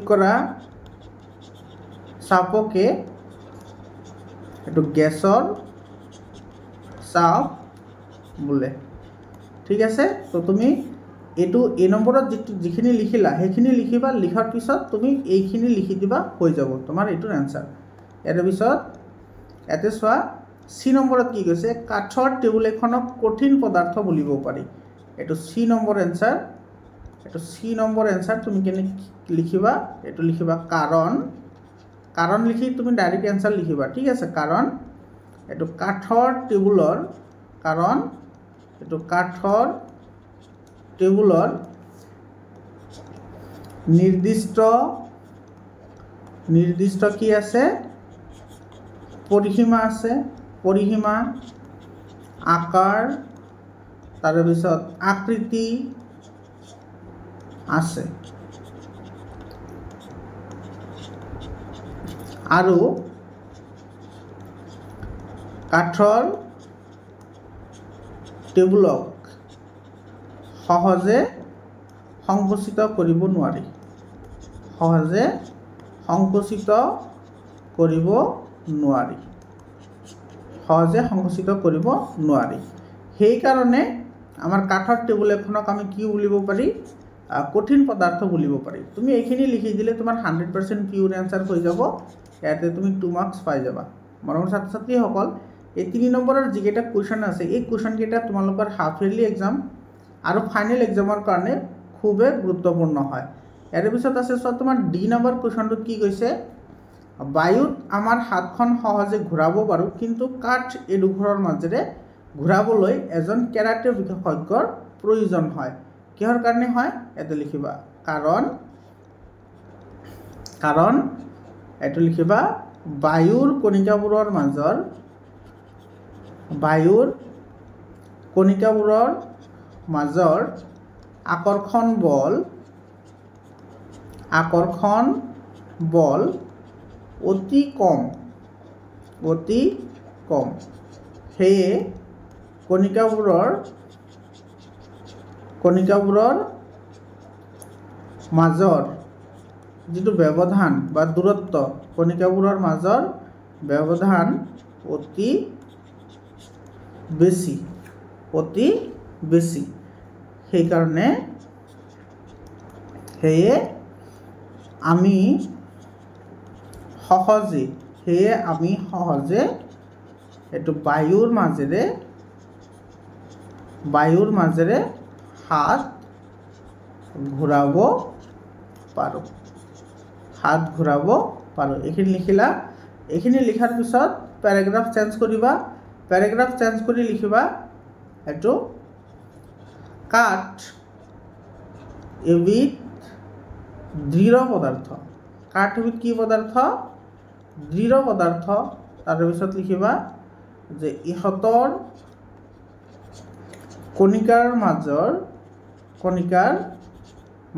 কৰা চাপকে এইটো গেছৰ চাপ বোলে। ঠিক আছে। তো তুমি এইটো এ নম্বৰত যিখিনি লিখিলা সেইখিনি লিখিবা, লিখাৰ পিছত তুমি এইখিনি লিখি দিবা, হৈ যাব তোমাৰ এইটোৰ এনসাৰ। ইয়াৰ পিছত ইয়াতে চোৱা চি নম্বৰত কি কৈছে, কাঠৰ টেবুল এখনক কঠিন পদাৰ্থ বুলিব পাৰি। এইটো চি নম্বৰ এনসাৰ। এইটো চি নম্বৰ এনসাৰ। তুমি কেনেকৈ লিখিবা, এইটো লিখিবা কাৰণ লিখি তুমি ডাইৰেক্ট এনসাৰ লিখিবা। ঠিক আছে। কাৰণ এইটো কাঠৰ টেবুলৰ নিৰ্দিষ্ট কি আছে, পৰিসীমা আছে, পৰিসীমা, আকাৰ, তাৰপিছত আকৃতি আছে। আৰু কাঠৰ টেবুলক সহজে সংকুচিত কৰিব নোৱাৰি, সেইকাৰণে আমাৰ কাঠৰ টেবুল এখনক আমি কি বুলিব পাৰি, কঠিন পদাৰ্থ বুলিব পাৰি। তুমি এইখিনি লিখি দিলে তোমাৰ 100% পিয়ৰ এনসাৰ হৈ যাব। ইয়াতে তুমি 2 মাৰ্কছ পাই যাবা। মৰমৰ ছাত্ৰ ছাত্ৰীসকল, এই 3 নম্বৰৰ যিকেইটা কুৱেশ্যন আছে এই কুৱেশ্যনকেইটা তোমালোকৰ হাফ ইয়াৰলি এক্সাম আৰু ফাইনেল এক্সামৰ কাৰণে খুবেই গুৰুত্বপূৰ্ণ হয়। ইয়াৰ পিছত আছে চোৱা তোমাৰ ডি নম্বৰ কুৱেশ্যনটোত কি কৈছে, বায়ুত আমাৰ হাতখন সহজে ঘূৰাব পাৰোঁ, কিন্তু কাঠ এডোখৰৰ মাজেৰে ঘূৰাবলৈ এজন কেৰাটে বিশেষজ্ঞৰ প্ৰয়োজন হয়। কিহৰ কাৰণে হয়, এইটো লিখিবা। কাৰণ এইটো লিখিবা, বায়ুৰ কণিকাবোৰৰ মাজৰ আকৰ্ষণ বল অতি কম। সেয়ে কণিকাবোৰৰ মাজৰ যিটো ব্যৱধান বা দূৰত্ব, কণিকাবোৰৰ মাজৰ ব্যৱধান অতি বেছি। সেয়ে আমি সহজে এইটো বায়ুৰ মাজেৰে হাত ঘূৰাব পাৰোঁ। এইখিনি লিখিলা। এইখিনি লিখাৰ পিছত পেৰাগ্ৰাফ চেঞ্জ কৰিবা। পেৰাগ্ৰাফ চেঞ্জ কৰি লিখিবা, এইটো কাঠ এবিধ দৃঢ় পদাৰ্থ। কাঠ এবিধ কি পদাৰ্থ, দৃঢ় পদাৰ্থ। তাৰপিছত লিখিবা যে ইহঁতৰ কণিকাৰ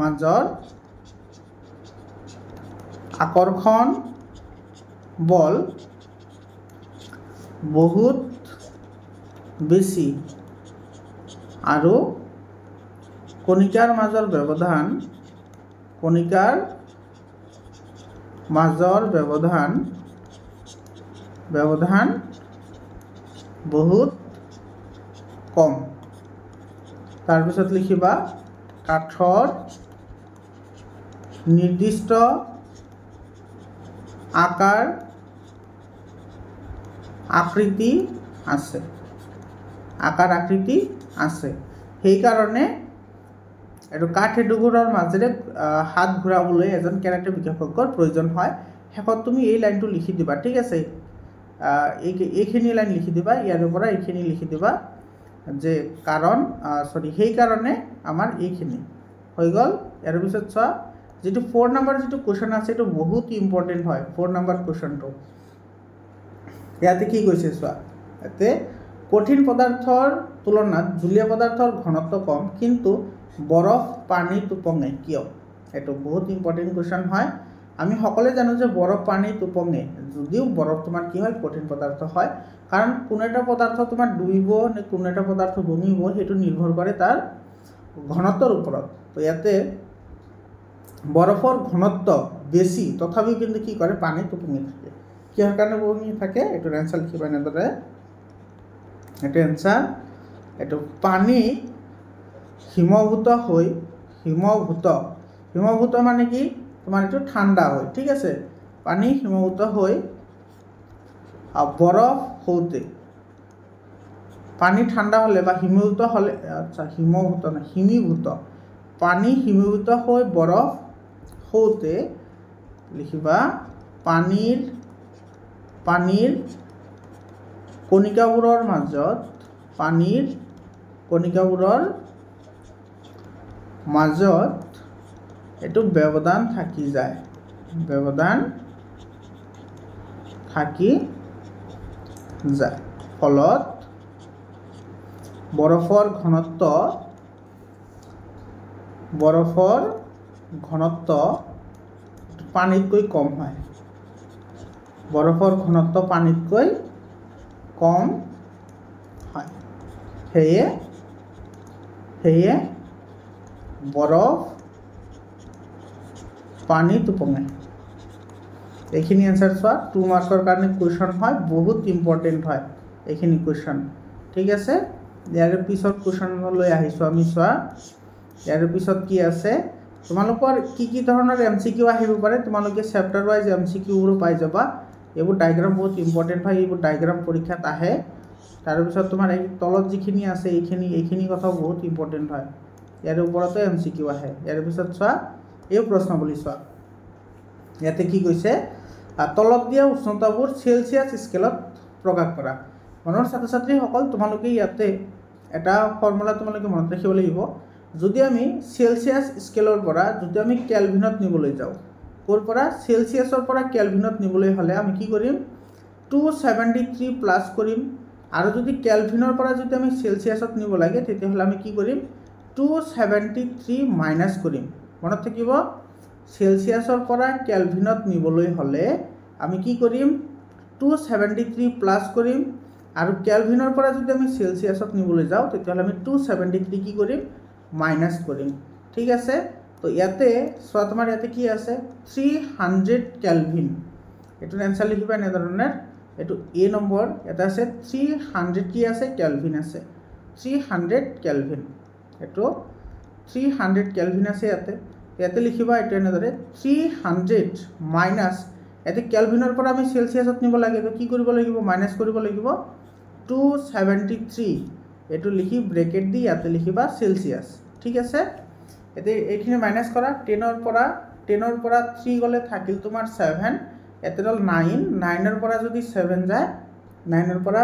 মাজৰ আকৰ্ষণ বল বহুত বেছি আৰু কণিকাৰ মাজৰ ব্যৱধান बहुत कम তাৰপিছত লিখিবা কাঠৰ নিৰ্দিষ্ট আকাৰ আকৃতি আছে আকাৰ আকৃতি আছে সেইকাৰণে আৰু কাঠ এডোখৰৰ মাজেৰে হাত ঘূৰাবলৈ এজন কেৰাটে বিশেষজ্ঞৰ প্ৰয়োজন হয় শেষত তুমি এই লাইনটো লিখি দিবা ঠিক আছে এইখিনি লাইন লিখি দিবা ইয়াৰ পৰা এইখিনি লিখি দিবা যে কাৰণ সেইকাৰণে আমাৰ এইখিনি হৈ গ'ল ইয়াৰ পিছত চোৱা যেটো 4 নম্বৰ যেটো কোৱেশ্চন আছে এটো বহুত ইম্পৰ্টেন্ট হয় 4 নম্বৰ কোৱেশ্চনটো ইয়াতে কি কৈছে চোৱা ইয়াতে কঠিন পদাৰ্থৰ তুলনাত জলীয় পদাৰ্থৰ ঘনত্ব কম কিন্তু বৰফ পানীত উপঙে কিয় এটো বহুত ইম্পৰ্টেন্ট কোৱেশ্চন হয় আমি সকলোৱে জানো যে বৰফ পানীত উপঙে যদিও বৰফ তোমাৰ কি হয় কঠিন পদাৰ্থ হয় কাৰণ কোনো এটা পদাৰ্থ তোমাৰ ডুবিব নে কোনো এটা পদাৰ্থ ভাঙিব হেতু নিৰ্ভৰ কৰে তাৰ ঘনত্বৰ ওপৰত তো ইয়াতে বৰফৰ ঘনত্ব বেছি তথাপিও কিন্তু কি কৰে পানীত উপঙি থাকে কিহৰ কাৰণে উপঙি থাকে এটো আনসাৰ লিখিবা এনেদৰে এটো আনসাৰ এটো পানী হিমভূত মানে কি তোমাৰ এটো ঠাণ্ডা হয় ঠিক আছে পানী হিমভূত হৈ বৰফ হওঁতে পানী ঠাণ্ডা হলে বা হিমভূত হলে আচ্ছা হিমভূত না হিমীভূত পানী হিমভূত হৈ বৰফ হওঁতে লিখিবা পানীৰ কণিকাবোৰৰ মাজত এটো ব্যৱধান থাকি যায় ফলত বৰফৰ ঘনত্ব পানীতকৈ কম হয় বৰফৰ ঘনত্ব পানীতকৈ কম হয় সেয়ে বৰফ পানীত উপঙে এইখিনি আনসাৰ চোৱা 2 মাৰ্কৰ কাৰণে কোৱেশ্চন হয় বহুত ইম্পৰ্টেন্ট হয় এইখিনি কোৱেশ্চন ঠিক আছে ইয়াৰ পিছত কোৱেশ্চনলৈ আহিছো আমি চোৱা ইয়াৰ পিছত কি আছে তোমালোকৰ কি ধৰণৰ এমসিকিউ আহিব পাৰে তোমালোকে চেপ্টাৰ ওয়াইজ এমসিকিউ বোৰ পাই যাবা এইবোৰ ডায়াগ্ৰাম বহুত ইম্পৰ্টেন্ট হয় এইবোৰ ডায়াগ্ৰাম পৰীক্ষাত আহে তাৰ পিছত তোমাৰ এই তলত যিখিনি আছে এইখিনি কথা বহুত ইম্পৰ্টেন্ট হয় ইয়াৰ ওপৰতে এমসিকিউ আহে ইয়াৰ পিছত চোৱা এই প্ৰশ্নৱলী চোৱা ইয়াতে কি কৈছে তলত দিয়া উষ্ণতাবোৰ সেলসিয়াছ স্কেলত প্ৰকাশ কৰা মনৰ ছাত্ৰ-ছাত্ৰী সকল তোমালোকে ইয়াতে এটা ফৰ্মুলা তোমালোকে মনত ৰাখিব লাগিব যদি আমি সেলসিয়াছ স্কেলৰ পৰা যদি আমি কেলভিনত নিবলৈ যাও কোৰ পৰা সেলসিয়াছৰ পৰা কেলভিনত নিবলৈ হলে আমি কি কৰিম 273 প্লাস কৰিম আৰু যদি কেলভিনৰ পৰা যদি আমি সেলসিয়াছত নিব লাগে তেতিয়া হলে আমি কি কৰিম 273 মাইনাস কৰিম মনত থাকিব সেলসিয়াছৰ পৰা কেলভিনত নিবলৈ হলে আমি কি কৰিম 273 প্লাস কৰিম আৰু কেলভিনৰ পৰা যদি আমি সেলসিয়াছত নিবলৈ যাও তেতিয়া হলে আমি 273 কি কৰিম মাইনাস কৰিম ঠিক আছে তো ইয়াতে সোয়া তোমাৰ ইয়াতে কি আছে 300 কেলভিন এটো আনসাৰ লিখিবা এনে ধৰণৰ এটো এ নম্বৰ এটা আছে 300 কি আছে কেলভিন আছে 300 কেলভিন এটো 300 কেলভিন আছে ইয়াতে লিখিবা এটো এনে ধৰে 300 মাইনাস এতে কেলভিনৰ পৰা আমি সেলসিয়াছত নিব লাগে তো কি কৰিব লাগিব মাইনাস কৰিব লাগিব 273 এটো লিখি ব্ৰেকেট দি ইয়াতে লিখিবা সেলসিয়াছ ঠিক আছে এতে এইখিনি মাইনাস কৰা 10 ৰ পৰা 3 গলে থাকিল তোমাৰ 7 এতে হল 9 9 ৰ পৰা যদি 7 যায় 9 ৰ পৰা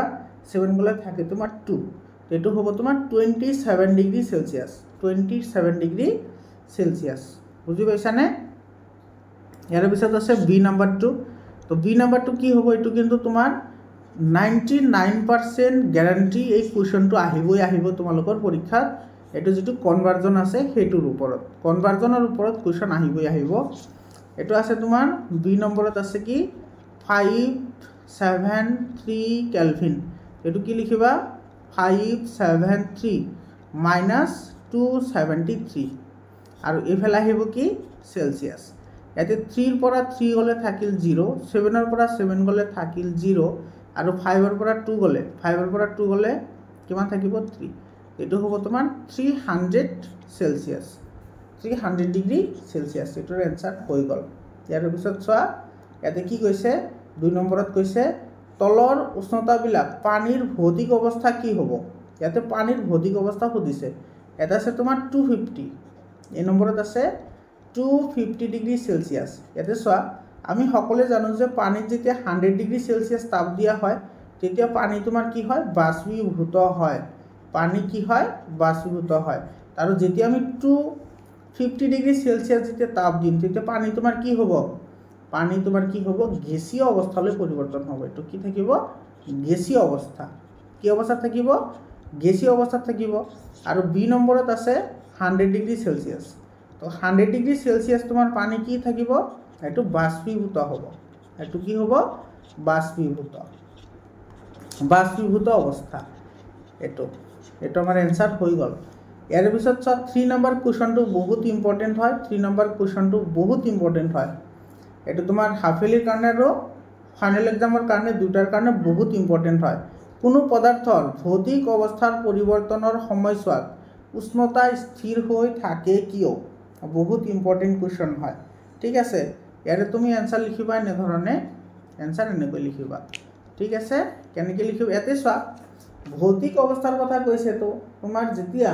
7 গলে থাকে তোমাৰ 2 এটো হ'ব তোমাৰ 27 ডিগ্ৰী সেলসিয়াছ 27 ডিগ্ৰী সেলসিয়াছ বুজি পাইছানে ইয়াৰ পিছত আছে বি নাম্বাৰ 2 তো বি নাম্বাৰ 2 কি হ'ব এটো কিন্তু তোমাৰ 99% গ্যাৰান্টি এই কোৱেশ্চনটো আহিব তোমালোকৰ পৰীক্ষাত এটো যেটো কনভাৰ্জন আছে হেতুৰ ওপৰত কনভাৰ্জনৰ ওপৰত কোৱেশ্চন আহিব এটো আছে তোমাৰ বি নম্বৰত আছে কি 573 কেলভিন এটো কি লিখিবা 573 মাইনাস 273 আৰু এফালে আহিব কি সেলসিয়াছ এতে 3 ৰ পৰা 3 গলে থাকিল 0 7 ৰ পৰা 7 গলে থাকিল 0 আৰু 5 ৰ পৰা 2 গ'লে 5 ৰ পৰা 2 গ'লে কিমান থাকিব 3 এইটো হ'ব তোমাৰ 300 সেলসিয়াস 300 ডিগ্ৰী সেলসিয়াস এটোৰ এনসাৰ হৈ গ'ল ইয়াৰ পিছত চোৱা ইয়াতে কি কৈছে 2 নম্বৰত কৈছে তলৰ উষ্ণতাবিলাক পানীৰ ভৌতিক অৱস্থা কি হ'ব ইয়াতে পানীৰ ভৌতিক অৱস্থা সুধিছে এটা আছে তোমাৰ 250 এই নম্বৰত আছে 250 ডিগ্ৰী সেলসিয়াস ইয়াতে চোৱা আমি সকলোৱে জানো যে পানীত যেতিয়া 100 ডিগ্ৰী সেলসিয়াস তাপ দিয়া হয় তেতিয়া পানী তোমাৰ কি হয় বাষ্পীভূত হয় পানী কি হয় বাষ্পীভূত হয় আৰু যেতিয়া আমি 250 ডিগ্ৰী সেলসিয়াস যেতিয়া তাপ দিম তেতিয়া পানী তোমাৰ কি হ'ব পানী তোমাৰ কি হ'ব গেছীয় অৱস্থালৈ পৰিৱৰ্তন হ'ব এটো কি থাকিব গেছীয় অৱস্থা কি অৱস্থা থাকিব গেছীয় অৱস্থা থাকিব আৰু বি নম্বৰত আছে 100 ডিগ্ৰী সেলসিয়াস তো 100 ডিগ্ৰী সেলসিয়াস তোমাৰ পানী কি থাকিব এটো বাষ্পীভূত হ'ব এটো কি হ'ব বাষ্পীভূত অৱস্থা এটো আমাৰ এনসাৰ হৈ গ'ল ইয়াৰ পিছত 3 নম্বৰ কোৱেশ্চনটো বহুত ইম্পৰ্টেন্ট হয় 3 নম্বৰ কোৱেশ্চনটো বহুত ইম্পৰ্টেন্ট হয় এটো তোমাৰ হাফেলিৰ কাৰণে আৰু ফাইনেল এক্সামৰ কাৰণে দুটাৰ কাৰণে বহুত ইম্পৰ্টেন্ট হয় কোনো পদাৰ্থৰ ভৌতিক অৱস্থাৰ পৰিৱৰ্তনৰ সময়ছোৱাত উষ্ণতা স্থিৰ হৈ থাকে কিয় বহুত ইম্পৰ্টেন্ট কোৱেশ্চন হয় ঠিক আছে ইয়াৰে তুমি এনসাৰ লিখিবা এনে ধৰণে এনসাৰ এনেকৈ লিখিবা ঠিক আছে কেনেকৈ লিখিবা ইয়াতে চোৱা ভৌতিক অৱস্থাৰ কথা কৈছে তো তোমাৰ যেতিয়া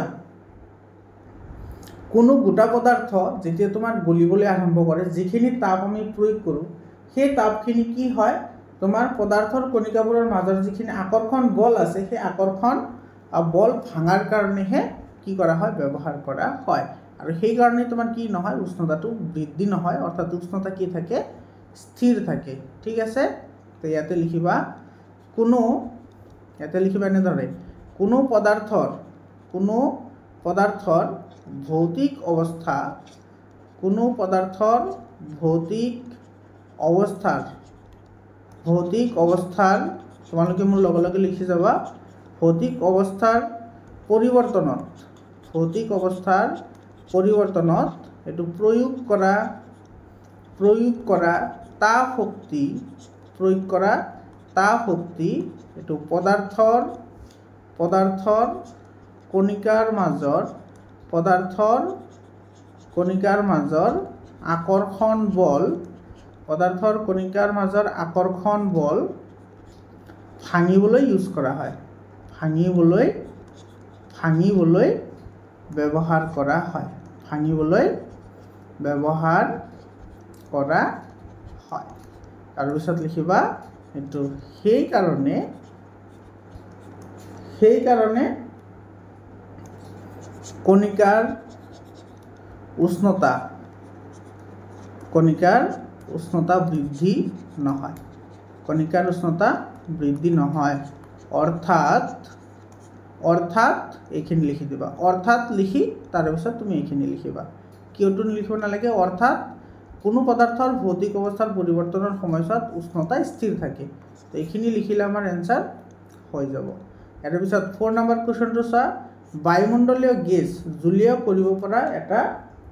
কোনো গোটা পদাৰ্থ যেতিয়া তোমাৰ গলিবলৈ আৰম্ভ কৰে যিখিনি তাপ আমি প্ৰয়োগ কৰো সেই তাপখিনি কি হয় তোমাৰ পদাৰ্থৰ কণিকাবোৰৰ মাজৰ যিখিনি আকৰ্ষণ বল আছে সেই আকৰ্ষণ বল ভাঙাৰ কাৰণেহে কি কৰা হয় ব্যৱহাৰ কৰা হয় আৰু সেই কাৰণে তোমাৰ কি নহয় উষ্ণতাটো বৃদ্ধি নহয় অৰ্থাৎ উষ্ণতা কি থাকে স্থিৰ থাকে ঠিক আছে তো ইয়াতে লিখিবা কোনো ইয়াতে লিখিবা এনেদৰে কোনো পদাৰ্থৰ ভৌতিক অৱস্থাৰ তোমালোকে মোৰ লগে লগে লিখি যাবা ভৌতিক অৱস্থাৰ পৰিৱৰ্তনত এটো প্ৰয়োগ কৰা তাপ শক্তি এটো পদাৰ্থৰ কণিকাৰ মাজৰ আকৰ্ষণ বল ভাঙিবলৈ ইউজ কৰা হয় ভাঙিবলৈ ব্যৱহাৰ কৰা হয় তাৰ পিছত লিখিবা এটো সেই কাৰণে কণিকাৰ উষ্ণতা বৃদ্ধি নহয় অৰ্থাৎ এইখিনি লিখি দিবা অৰ্থাৎ লিখি তাৰ পিছত তুমি এইখিনি লিখিবা কিয়টো লিখিব নালাগে অৰ্থাৎ কোনো পদাৰ্থৰ ভৌতিক অৱস্থাৰ পৰিৱৰ্তনৰ সময়ছোৱাত উষ্ণতা স্থিৰ থাকে তো এইখিনি লিখিলে আমাৰ এনসাৰ হৈ যাব ইয়াৰ পিছত 4 নম্বৰ কোৱেশ্চনটো চোৱা বায়ুমণ্ডলীয় গেছ জুলীয় কৰিব পৰা এটা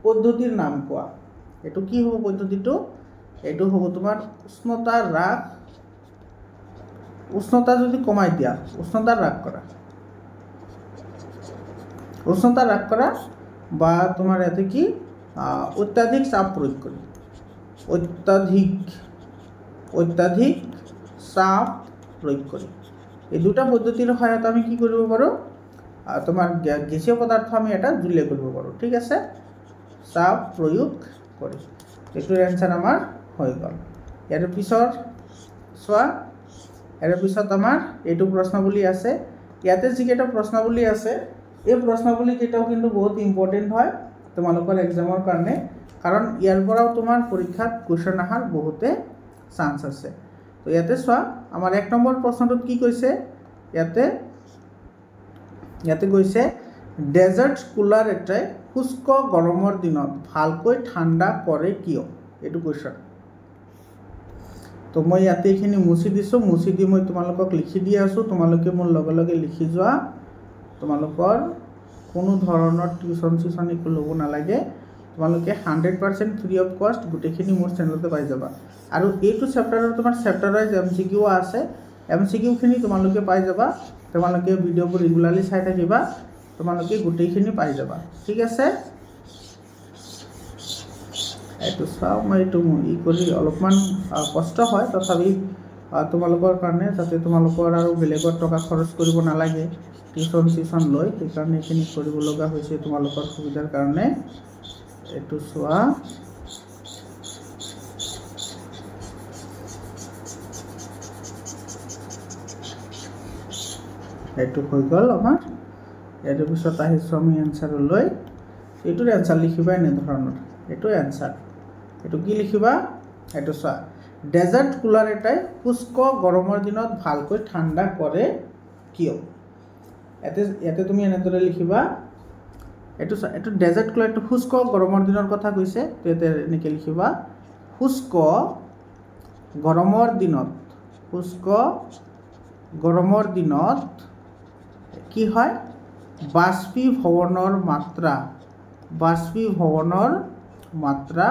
পদ্ধতিৰ নাম কোৱা এটো কি হ'ব পদ্ধতিটো এটো হ'ব তোমাৰ উষ্ণতা যদি কমাই দিয়া উষ্ণতা হ্ৰাস কৰা বা তোমাৰ ইয়াতে কি অত্যাধিক চাপ প্ৰয়োগ কৰি এই দুটা পদ্ধতিৰ সহায়ত আমি কি কৰিব পাৰো তোমাৰ গেছীয় পদাৰ্থ আমি এটা জুলীয় কৰিব পাৰো ঠিক আছে চাপ প্ৰয়োগ কৰি এটোৰ এনসাৰ আমাৰ হৈ গ'ল ইয়াৰ পিছত আমাৰ এইটো প্ৰশ্নাৱলী আছে ইয়াতে যিকেইটা প্ৰশ্নাৱলী আছে এই প্ৰশ্নাৱলী কেইটাও কিন্তু বহুত ইম্পৰ্টেন্ট হয় তোমালোকৰ এক্সামৰ কাৰণে কাৰণ ইয়াৰ পৰাও তোমাৰ পৰীক্ষাত কোৱেশ্চন আহাৰ বহুতে চান্স আছে তো ইয়াতে চোৱা আমাৰ 1 নম্বৰ প্ৰশ্নটোত কি কৈছে ইয়াতে কৈছে ডেজাৰ্ট কুলাৰ এটাই শুষ্ক গৰমৰ দিনত ভালকৈ ঠাণ্ডা কৰে কিয় এটো কোৱেশ্চন তো মই ইয়াতে এইখিনি মুছি দি মই তোমালোকক লিখি দি আছো তোমালোকে মোৰ লগে লগে লিখি যোৱা তোমালোকৰ কোনো ধৰণৰ টিউচন একো ল'ব নালাগে তোমালোকে 100% ফ্ৰী অফ কষ্ট গোটেইখিনি মোৰ চেনেলতে পাই যাবা আৰু এইটো চেপ্টাৰৰ তোমাৰ চেপ্টাৰ ওয়াইজ এমসিকিউ আছে MCQখিনি তোমালোকে পাই যাবা তোমালোকে ভিডিঅ'বোৰ ৰেগুলাৰলি চাই থাকিবা তোমালোকে গোটেইখিনি পাই যাবা ঠিক আছে এইটো চাও মই এইটো ই কৰি অলপমান কষ্ট হয় তথাপি তোমালোকৰ কাৰণে যাতে তোমালোকৰ আৰু বেলেগৰ টকা খৰচ কৰিব নালাগে টিউচন লৈ সেইকাৰণে এইখিনি কৰিব লগা হৈছে তোমালোকৰ সুবিধাৰ কাৰণে এইটো চোৱা এইটো হৈ গ'ল আমাৰ ইয়াৰ পিছত আহিছোঁ আমি এনচাৰলৈ এইটোৰ এনচাৰ লিখিবা এনে ধৰণৰ এইটো এনচাৰ এইটো কি লিখিবা এইটো চোৱা ডেজাৰ্ট কুলাৰ এটাই শুষ্ক গৰমৰ দিনত ভালকৈ ঠাণ্ডা কৰে কিয় ইয়াতে তুমি এনেদৰে লিখিবা এইটো চোৱা এইটো ডেজাৰ্ট কুলাৰটো শুষ্ক গৰমৰ দিনৰ কথা কৈছে ইয়াতে এনেকৈ লিখিবা শুষ্ক গৰমৰ দিনত কি হয় বাষ্পীভৱনৰ মাত্ৰা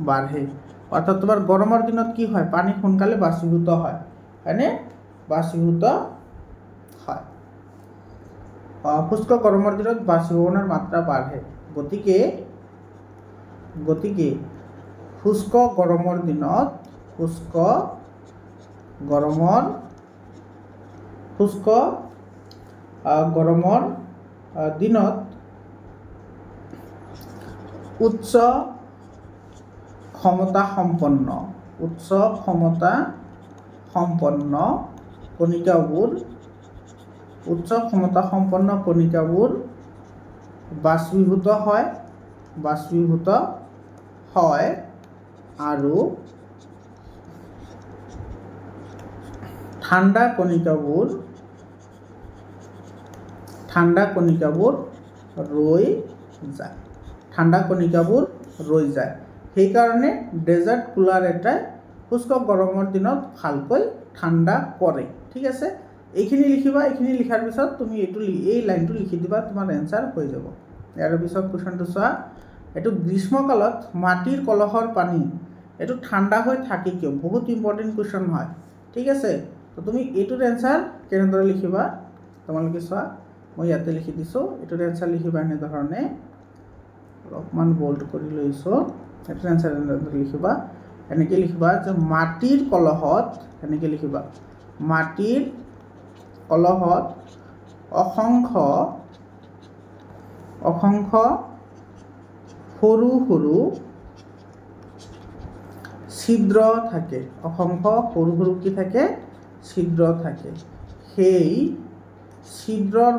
বাঢ়ে অৰ্থাৎ তোমাৰ গৰমৰ দিনত কি হয় পানী সোনকালে বাষ্পীভূত হয় হয়নে বাষ্পীভূত হয় শুষ্ক গৰমৰ দিনত বাষ্পীভৱনৰ মাত্ৰা বাঢ়ে গতিকে শুষ্ক গৰমৰ দিনত উচ্চ ক্ষমতা সম্পন্ন কণিকাবোৰ বাষ্পীভূত হয় আৰু ঠাণ্ডা কণিকাবোৰ ৰৈ যায় সেইকাৰণে ডেজাৰ্ট কুলাৰ এটাই শুষ্ক গৰমৰ দিনত ভালকৈ ঠাণ্ডা কৰে ঠিক আছে এইখিনি লিখিবা এইখিনি লিখাৰ পিছত তুমি এই লাইনটো লিখি দিবা তোমাৰ এনচাৰ হৈ যাব ইয়াৰ পিছত কোৱেশ্যনটো চোৱা এইটো গ্ৰীষ্মকালত মাটিৰ কলহৰ পানী এইটো ঠাণ্ডা হৈ থাকে কিয় বহুত ইম্পৰ্টেণ্ট কোৱেশ্যন হয় ঠিক আছে তো তুমি এইটোৰ এনচাৰ কেনেদৰে লিখিবা তোমালোকে চোৱা মই ইয়াতে লিখি দিছোঁ এইটোৰ এনচাৰ লিখিবা এনেধৰণে অলপমান বোল্ড কৰি লৈছোঁ এইটোৰ এনচাৰ এনেদৰে লিখিবা এনেকৈ লিখিবা যে মাটিৰ কলহত অসংখ্য সৰু সৰু ছিদ্ৰ থাকে সেই ছিদ্ৰৰ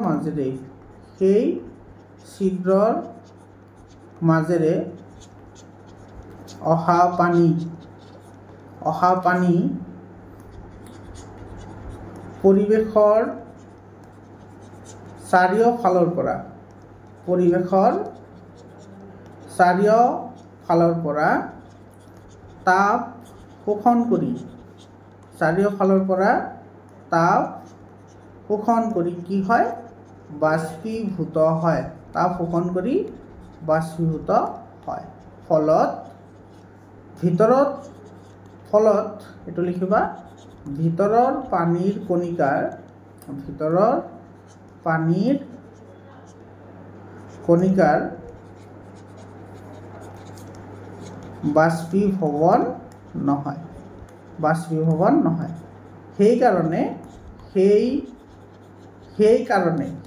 মাজেৰে অহা পানী পৰিৱেশৰ চাৰিওফালৰ পৰা তাপ শোষণ কৰি কি হয় বাষ্পীভূত হয় ফলত এইটো লিখিবা ভিতৰৰ পানীৰ কণিকাৰ বাষ্পীভৱন নহয়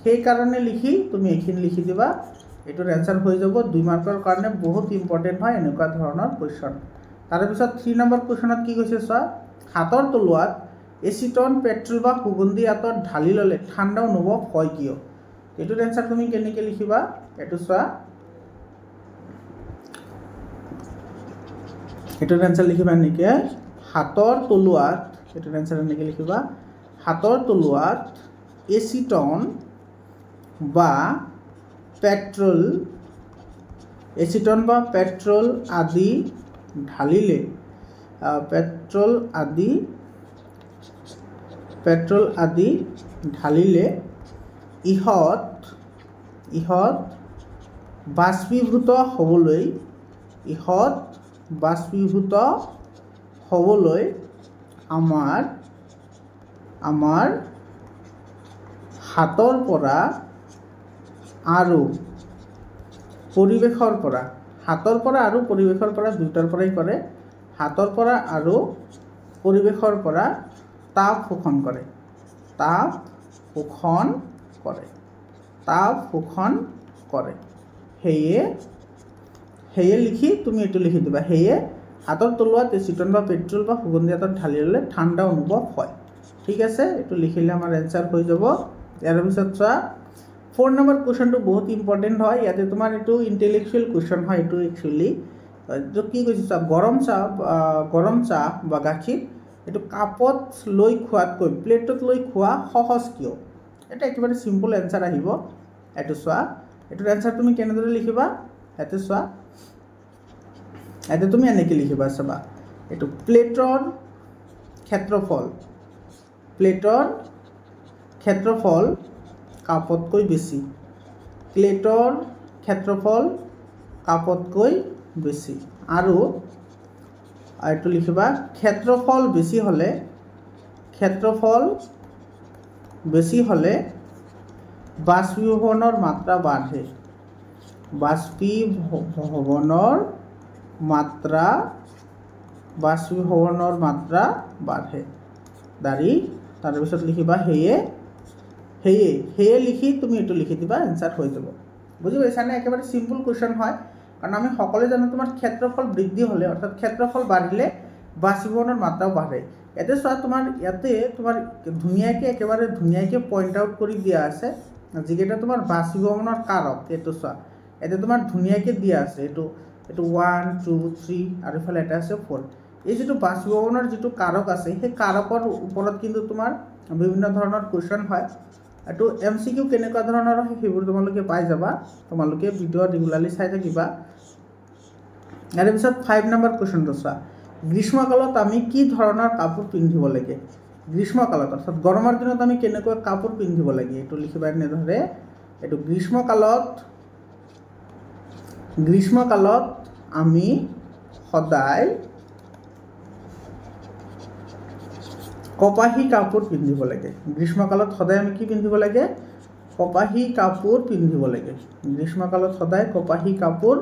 সেইকাৰণে লিখি তুমি এইখিনি লিখি দিবা এইটোৰ এনচাৰ হৈ যাব 2 মাৰ্কৰ কাৰণে বহুত ইম্পৰ্টেণ্ট হয় এনেকুৱা ধৰণৰ কুৱেশ্যন তাৰপিছত 3 নম্বৰ কুৱেশ্যনত কি কৈছে চোৱা হাতৰ তলুৱাত এচিটন পেট্ৰল বা সুগন্ধি আঁতৰ ঢালি ল'লে ঠাণ্ডা অনুভৱ হয় কিয় এইটোৰ এনচাৰ তুমি কেনেকৈ লিখিবা এইটো চোৱা এইটোৰ এনচাৰ লিখিবা এনেকৈ হাতৰ তলুৱাত এচিটন বা পেট্ৰল আদি ঢালিলে ইহত বাষ্পীভূত হ'বলৈ আমাৰ আমাৰ হাতৰ পৰা আৰু পৰিৱেশৰ পৰা, হাতৰ পৰা আৰু পৰিৱেশৰ পৰা দুটাৰ পৰাই কৰে, হাতৰ পৰা আৰু পৰিৱেশৰ পৰা তাপ শোষণ কৰে, তাপ শোষণ কৰে, তাপ শোষণ কৰে। সেয়ে লিখি তুমি এইটো লিখি দিবা, সেয়ে হাতৰ তলুৱাত এচিটন বা পেট্ৰল বা সুগন্ধি হাতত ঢালি ল'লে ঠাণ্ডা অনুভৱ হয়। ঠিক আছে, এইটো লিখিলে আমাৰ এনচাৰ হৈ যাব। ইয়াৰ পিছত চোৱা 4 নম্বৰ কুৱেশ্যনটো বহুত ইম্পৰ্টেণ্ট হয়। ইয়াতে তোমাৰ এইটো ইণ্টেলেকচুৱেল কুৱেশ্যন হয়। এইটো একচুৱেলি এইটো কি কৈছে চোৱা, গৰম চাহ বা গাখীৰ এইটো কাপত লৈ খোৱাতকৈ প্লেটত লৈ খোৱা সহজ কিয়? এটা একেবাৰে চিম্পল এনচাৰ আহিব। এইটো চোৱা, এইটোৰ এনচাৰ তুমি কেনেদৰে লিখিবা? ইয়াতে চোৱা, ইয়াতে তুমি এনেকৈ লিখিবা, চাবা, এইটো প্লেটৰ ক্ষেত্ৰফল কাপতকৈ বেছি, প্লেটৰ ক্ষেত্ৰফল কাপতকৈ বেছি। আৰু এইটো লিখিবা, ক্ষেত্ৰফল বেছি হ'লে বাষ্পীভৱনৰ মাত্ৰা বাঢ়ে, বাষ্পীভৱনৰ মাত্ৰা বাঢ়ে। তাৰপিছত লিখিবা সেয়ে লিখি তুমি এইটো লিখি দিবা, এনচাৰ হৈ যাব। বুজি পাইছানে? একেবাৰে চিম্পল কুৱেশ্যন হয়, কাৰণ আমি সকলোৱে জানো তোমাৰ ক্ষেত্ৰফল বৃদ্ধি হ'লে অৰ্থাৎ ক্ষেত্ৰফল বাঢ়িলে বাষ্পীভৱনৰ মাত্ৰাও বাঢ়ে। ইয়াতে চোৱা, ইয়াতে তোমাৰ ধুনীয়াকৈ পইণ্ট আউট কৰি দিয়া আছে যিকেইটা তোমাৰ বাষ্পীভৱনৰ কাৰক। এইটো চোৱা, ইয়াতে তোমাৰ ধুনীয়াকৈ দিয়া আছে, এইটো 1 2 3 আৰু ইফালে এটা আছে 4। এই যিটো বাষ্পীভৱনৰ যিটো কাৰক আছে, সেই কাৰকৰ ওপৰত কিন্তু তোমাৰ বিভিন্ন ধৰণৰ কুৱেশ্যন হয়। এইটো MCQ কেনেকুৱা ধৰণৰ হয় সেইবোৰ তোমালোকে পাই যাবা, তোমালোকে ভিডিঅ' ৰেগুলাৰলি চাই থাকিবা। ইয়াৰ পিছত 5 নম্বৰ কুৱেশ্যনটো চোৱা, গ্ৰীষ্মকালত আমি কি ধৰণৰ কাপোৰ পিন্ধিব লাগে? গ্ৰীষ্মকালত অৰ্থাৎ গৰমৰ দিনত আমি কেনেকুৱা কাপোৰ পিন্ধিব লাগে? এইটো লিখিবা এনেদৰে, এইটো গ্ৰীষ্মকালত আমি সদায় কপাহী কাপোৰ পিন্ধিব লাগে। গ্ৰীষ্মকালত সদায় আমি কি পিন্ধিব লাগে? কপাহী কাপোৰ পিন্ধিব লাগে। গ্ৰীষ্মকালত সদায় কপাহী কাপোৰ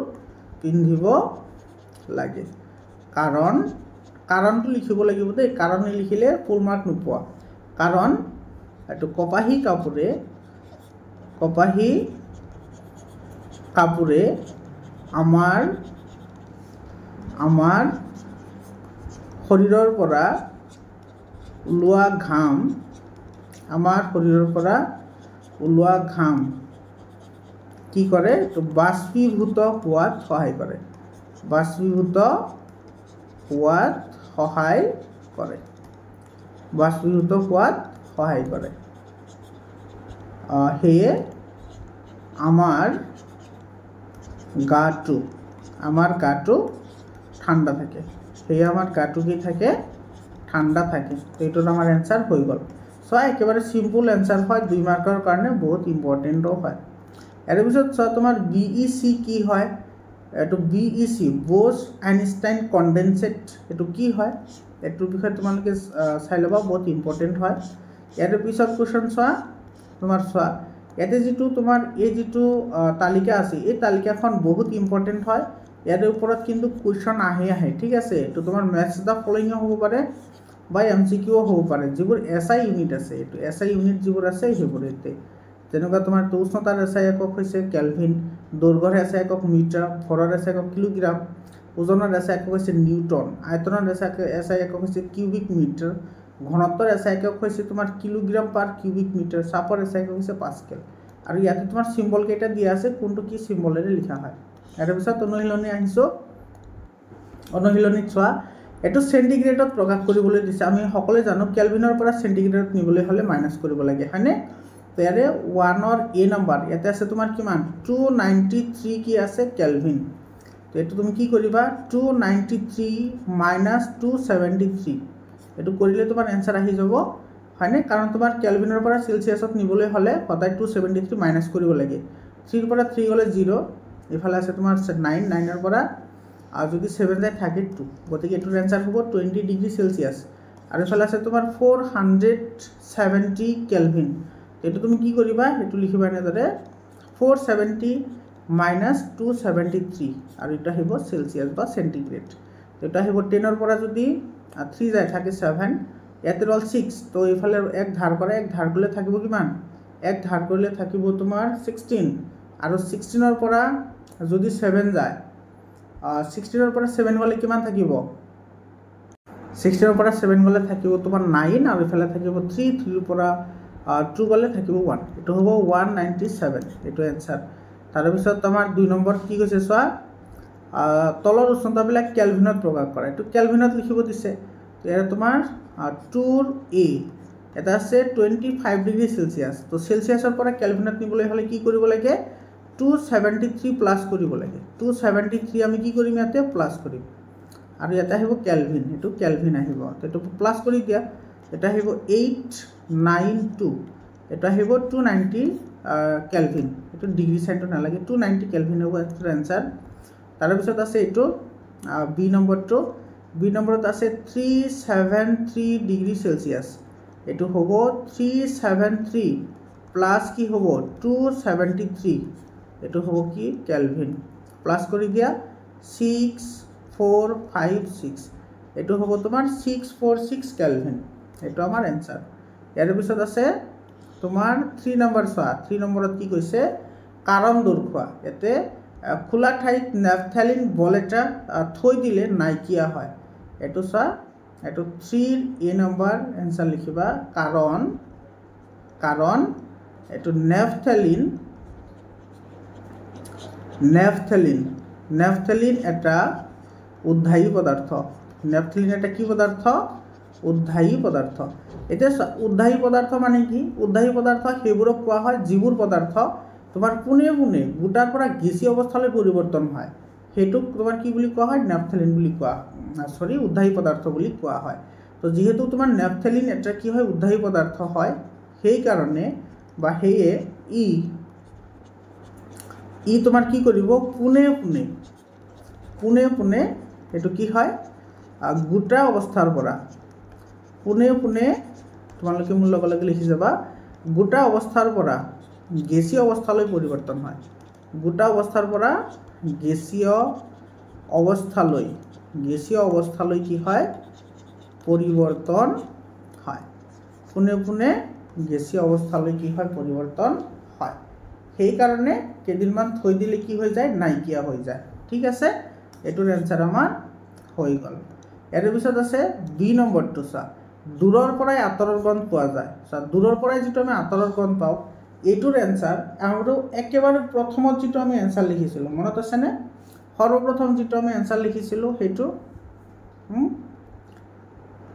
পিন্ধিব লাগে। কাৰণটো লিখিব লাগিব দেই, কাৰণ নিলিখিলে ফুল মাৰ্ক নোপোৱা। কাৰণ এইটো কপাহী কাপোৰে আমাৰ শৰীৰৰ পৰা ওলোৱা ঘাম কি কৰে? তো বাষ্পীভূত হোৱাত সহায় কৰে, বাষ্পীভূত হোৱাত সহায় কৰে। সেয়ে আমাৰ গাটো ঠাণ্ডা থাকে, ঠাণ্ডা থাকে। তো এইটোত আমাৰ এনচাৰ হৈ গ'ল। চোৱা, একেবাৰে চিম্পল এনচাৰ হয়, 2 মাৰ্কৰ কাৰণে বহুত ইম্পৰ্টেণ্টো হয়। ইয়াৰ পিছত চোৱা, তোমাৰ BEC কি হয়? এইটো BEC ব'ছ আইনষ্টাইন কণ্ডেনছেট, এইটো কি হয়? এইটোৰ বিষয়ে তোমালোকে চাই ল'বা, বহুত ইম্পৰ্টেণ্ট হয়। ইয়াৰ পিছত কুৱেশ্যন চোৱা, ইয়াতে তোমাৰ এই যিটো তালিকা আছে, এই তালিকাখন বহুত ইম্পৰ্টেণ্ট হয়। ইয়াৰ ওপৰত কিন্তু কুৱেশ্যন আহে, ঠিক আছে? এইটো তোমাৰ মেথছ দা ফলোইঙো হ'ব পাৰে বা MCQও হ'ব পাৰে, যিবোৰ SI ইউনিট আছে। এইটো SI ইউনিট যিবোৰ আছে সেইবোৰ যেনেকুৱা তোমাৰ উষ্ণতাৰ SI একক হৈছে কেলভিন, দৈৰ্ঘ্যৰ SI একক মিটাৰ, ভৰৰ SI একক কিলোগ্ৰাম, ওজনৰ SI একক হৈছে নিউটন, আয়তনৰ SI একক হৈছে কিউবিক মিটাৰ, ঘনত্বৰ SI একক হৈছে তোমাৰ কিলোগ্ৰাম পাৰ কিউবিক মিটাৰ, চাপৰ SI একক হৈছে পাস্কেল। আৰু ইয়াতে তোমাৰ চিম্বল কেইটা দিয়া আছে, কোনটো কি চিম্বলেৰে লিখা হয়। ইয়াৰ পিছত অনুশীলনী আহিছোঁ। অনুশীলনীত চোৱা, এইটো চেণ্টিগ্ৰেডত প্ৰকাশ কৰিবলৈ দিছে। আমি সকলোৱে জানো কেলভিনৰ পৰা চেণ্টিগ্ৰেডত নিবলৈ হ'লে মাইনাছ কৰিব লাগে, হয়নে? তো ইয়াৰে 1ৰ A নম্বৰ, ইয়াতে আছে তোমাৰ কিমান? 293 কি আছে? কেলভিন। তো এইটো তুমি কি কৰিবা? 293 মাইনাছ 273, এইটো কৰিলে তোমাৰ এনচাৰ আহি যাব, হয়নে? কাৰণ তোমাৰ কেলভিনৰ পৰা চেলচিয়াছত নিবলৈ হ'লে সদায় 273 মাইনাছ কৰিব লাগে। 3ৰ পৰা 3 গ'লে 0, এইফালে আছে তোমাৰ 9, 9ৰ পৰা আৰু যদি 7 যায় থাকে 2, গতিকে এইটোৰ এনচাৰ হ'ব 20 ডিগ্ৰী চেলচিয়াছ। আৰু ইফালে আছে তোমাৰ 470 কেলভিন। এইটো তুমি কি কৰিবা, এইটো লিখিবা এনেদৰে 470 মাইনাছ 273 আৰু এটা আহিব সেলসিয়াস বা সেন্টিগ্ৰেড। এটা আহিব 10 পৰা যদি 3 যায় থাকে 7, ইয়াতে ৰল 6, তো এইফালে এক ধাৰ কৰে, এক ধাৰ কৰিলে থাকিব কিমান, এক ধাৰ কৰিলে থাকিব তোমাৰ 16, আৰু 16 পৰা যদি 7 যায় 16 পৰা 7 গ'লে কিমান থাকিব, 16 পৰা 7 গ'লে থাকিব তোমাৰ 9, আৰু ইফালে থাকিব 3, 3 পৰা 2 গ'লে থাকিব 1, এইটো হ'ব 197, এইটো এনসাৰ। তাৰপিছত আমাৰ 2 নম্বৰ কি কৈছে চোৱা, তলৰ উষ্ণতাবিলাক কেলভিনত প্ৰকাশ কৰে, এইটো কেলভিনত লিখিব দিছে। ইয়াৰ তোমাৰ 2 A এটা আছে 25 ডিগ্ৰী সেলসিয়াস, তো সেলসিয়াসৰ পৰা কেলভিনত নিবলৈ হ'লে কি কৰিব লাগে, 273 প্লাছ কৰিব লাগে, 273 আমি কি কৰিম ইয়াতে প্লাছ কৰিম, আৰু ইয়াতে আহিব কেলভিন, এইটো কেলভিন আহিব, এইটো প্লাছ কৰি দিয়া, এটা আহিব 892, এটা আহিব 290 কেলভিন, এইটো ডিগ্ৰী সাইনটো নালাগে, 290 কেলভিন হ'ব এটাৰ এনসাৰ। তাৰপিছত আছে এইটো বি নম্বৰটো, বি নম্বৰত আছে 373 ডিগ্ৰী সেলসিয়াস, এইটো হ'ব 373 প্লাছ কি হ'ব 273, এইটো হ'ব কি কেলভিন, প্লাছ কৰি দিয়া 6456, এইটো হ'ব তোমাৰ 646 কেলভিন, এইটো আমাৰ এনসাৰ। ইয়াৰ পিছত আছে তোমাৰ 3 নম্বৰ চোৱা, 3 নম্বৰত কি কৈছে, কাৰণ দৰ্শোৱা, ইয়াতে খোলা ঠাইত নেপথেলিন বল এটা থৈ দিলে নাইকিয়া হয়, এইটো চোৱা, এইটো 3 A নম্বৰ এনসাৰ লিখিবা, কাৰণ এইটো নেপথেলিন এটা উদ্ধায়ী পদাৰ্থ, নেপথেলিন এটা কি পদাৰ্থ, উদ্ধায়ী পদাৰ্থ। এতিয়া উদ্ধায়ী পদাৰ্থ মানে কি, উদ্ধায়ী পদাৰ্থ সেইবোৰক কোৱা হয় যিবোৰ পদাৰ্থ তোমাৰ পোনে পোনে গোটাৰ পৰা গেছীয় অৱস্থালৈ পৰিৱৰ্তন হয়, সেইটোক তোমাৰ কি বুলি কোৱা হয়, নেপথেলিন বুলি কোৱা, উদ্ধায়ী পদাৰ্থ বুলি কোৱা হয়। তো যিহেতু তোমাৰ নেপথেলিন এটা কি হয়, উদ্ধায়ী পদাৰ্থ হয়, সেইকাৰণে বা সেয়ে ই তোমাৰ কি কৰিব, পোনে পোনে এইটো কি হয়, গোটা অৱস্থাৰ পৰা পোনে পোনে, তোমালোকে মোৰ লগে লগে লিখি যাবা, গোটা অৱস্থাৰ পৰা গেছীয় অৱস্থালৈ পৰিৱৰ্তন হয়, গোটা অৱস্থাৰ পৰা গেছীয় অৱস্থালৈ কি হয়, পৰিৱৰ্তন হয়, পোনে পোনে গেছীয় অৱস্থালৈ কি হয়, পৰিৱৰ্তন হয়, সেইকাৰণে কেইদিনমান থৈ দিলে কি হৈ যায়, নাইকিয়া হৈ যায়। ঠিক আছে, এইটোৰ এনসাৰ আমাৰ হৈ গ'ল। ইয়াৰ পিছত আছে বি নম্বৰটো চোৱা, দূৰৰ পৰাই আঁতৰৰ গন্ধ পোৱা যায়, চোৱা দূৰৰ পৰাই যিটো আমি আঁতৰৰ গন্ধ পাওঁ, এইটোৰ এনসাৰ আৰু একেবাৰে প্ৰথমত যিটো আমি এনসাৰ লিখিছিলোঁ মনত আছেনে, সৰ্বপ্ৰথম যিটো আমি এনসাৰ লিখিছিলোঁ সেইটো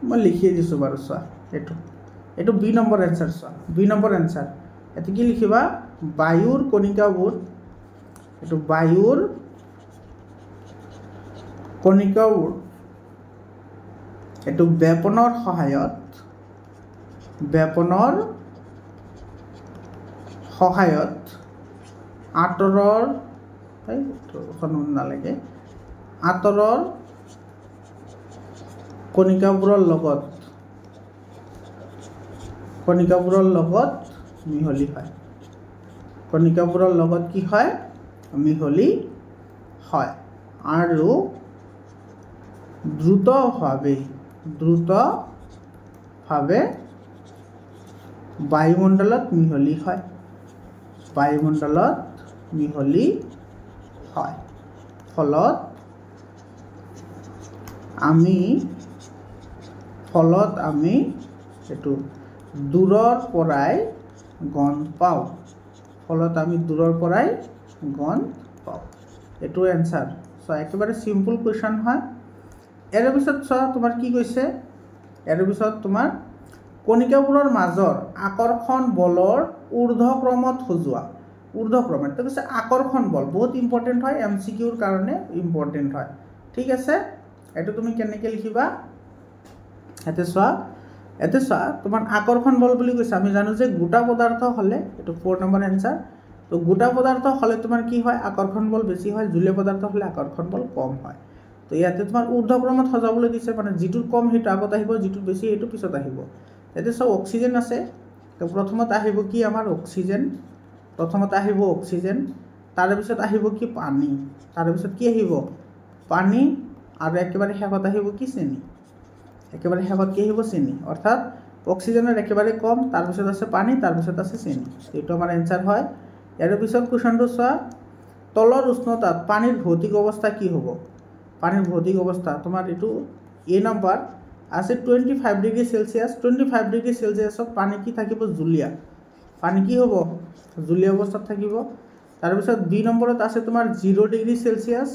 মই লিখিয়ে দিছোঁ বাৰু, চোৱা এইটো বি নম্বৰ এনসাৰ, চোৱা বি নম্বৰ এনসাৰ, এতে কি লিখিবা, বায়ুৰ কণিকাবোৰ, এইটো বায়ুৰ কণিকাবোৰ এইটো বেপনৰ সহায়ত আঁতৰৰ কণিকাবোৰৰ লগত মিহলি হয়, কণিকাবোৰৰ লগত কি হয়, মিহলি হয়, আৰু দ্ৰুতভাৱে বায়ুমণ্ডলত মিহলি হয়, ফলত আমি এইটো দূৰৰ পৰাই গন্ধ পাওঁ, এইটো এনসাৰ। চোৱা একেবাৰে চিম্পল কুৱেশ্যন হয়। ইয়াৰ পিছত চোৱা তোমাৰ কি কৈছে, ইয়াৰ পিছত তোমাৰ কণিকাবোৰৰ মাজৰ আকৰ্ষণ বলৰ ঊৰ্ধ্বক্ৰমত সজোৱা, ঊৰ্ধ্বক্ৰমত কৈছে আকৰ্ষণ বল বহুত ইম্পৰ্টেণ্ট হয়, MCQৰ কাৰণে ইম্পৰ্টেণ্ট হয়। ঠিক আছে, এইটো তুমি কেনেকৈ লিখিবা, ইয়াতে চোৱা তোমাৰ আকৰ্ষণ বল বুলি কৈছে, আমি জানো যে গোটা পদাৰ্থ হ'লে, এইটো 4 নম্বৰ এনসাৰ, তো গোটা পদাৰ্থ হ'লে তোমাৰ কি হয়, আকৰ্ষণ বল বেছি হয়, জুলীয় পদাৰ্থ হ'লে আকৰ্ষণ বল কম হয়। তো তো ইয়াতে তোমাৰ ঊৰ্ধ্বক্ৰমত সজাবলৈ দিছে, মানে যিটোৰ কম সেইটো আগত আহিব, যিটোৰ বেছি সেইটো পিছত আহিব। ইয়াতে চব অক্সিজেন আছে, তো প্ৰথমত আহিব কি আমাৰ অক্সিজেন, প্ৰথমতে আহিব অক্সিজেন, তাৰে পিছত আহিব কি পানী, তাৰে পিছত কি আহিব পানী, আৰু একেবাৰে শেষত আহিব কি চেনি, একেবাৰে শেষত কি আহিব চেনি। অৰ্থাৎ অক্সিজেনৰ একেবাৰে কম, তাৰপিছত আছে পানী, তাৰপিছত আছে চেনি। এইটো আমাৰ এনচাৰ হয়। ইয়াৰ পিছত কুৱেশ্যনটো চোৱা, তলৰ উষ্ণতাত পানীৰ ভৌতিক অৱস্থা কি হ'ব? পানীৰ ভৌতিক অৱস্থা তোমাৰ এইটো এ নম্বৰ আছে 25 ডিগ্ৰী চেলচিয়াছ। 25 ডিগ্ৰী চেলচিয়াছত পানী কি থাকিব? জুলীয়া। পানী কি হ'ব? জুলীয়া অৱস্থাত থাকিব। তাৰপিছত বি নম্বৰত আছে তোমাৰ 0 ডিগ্ৰী চেলচিয়াছ।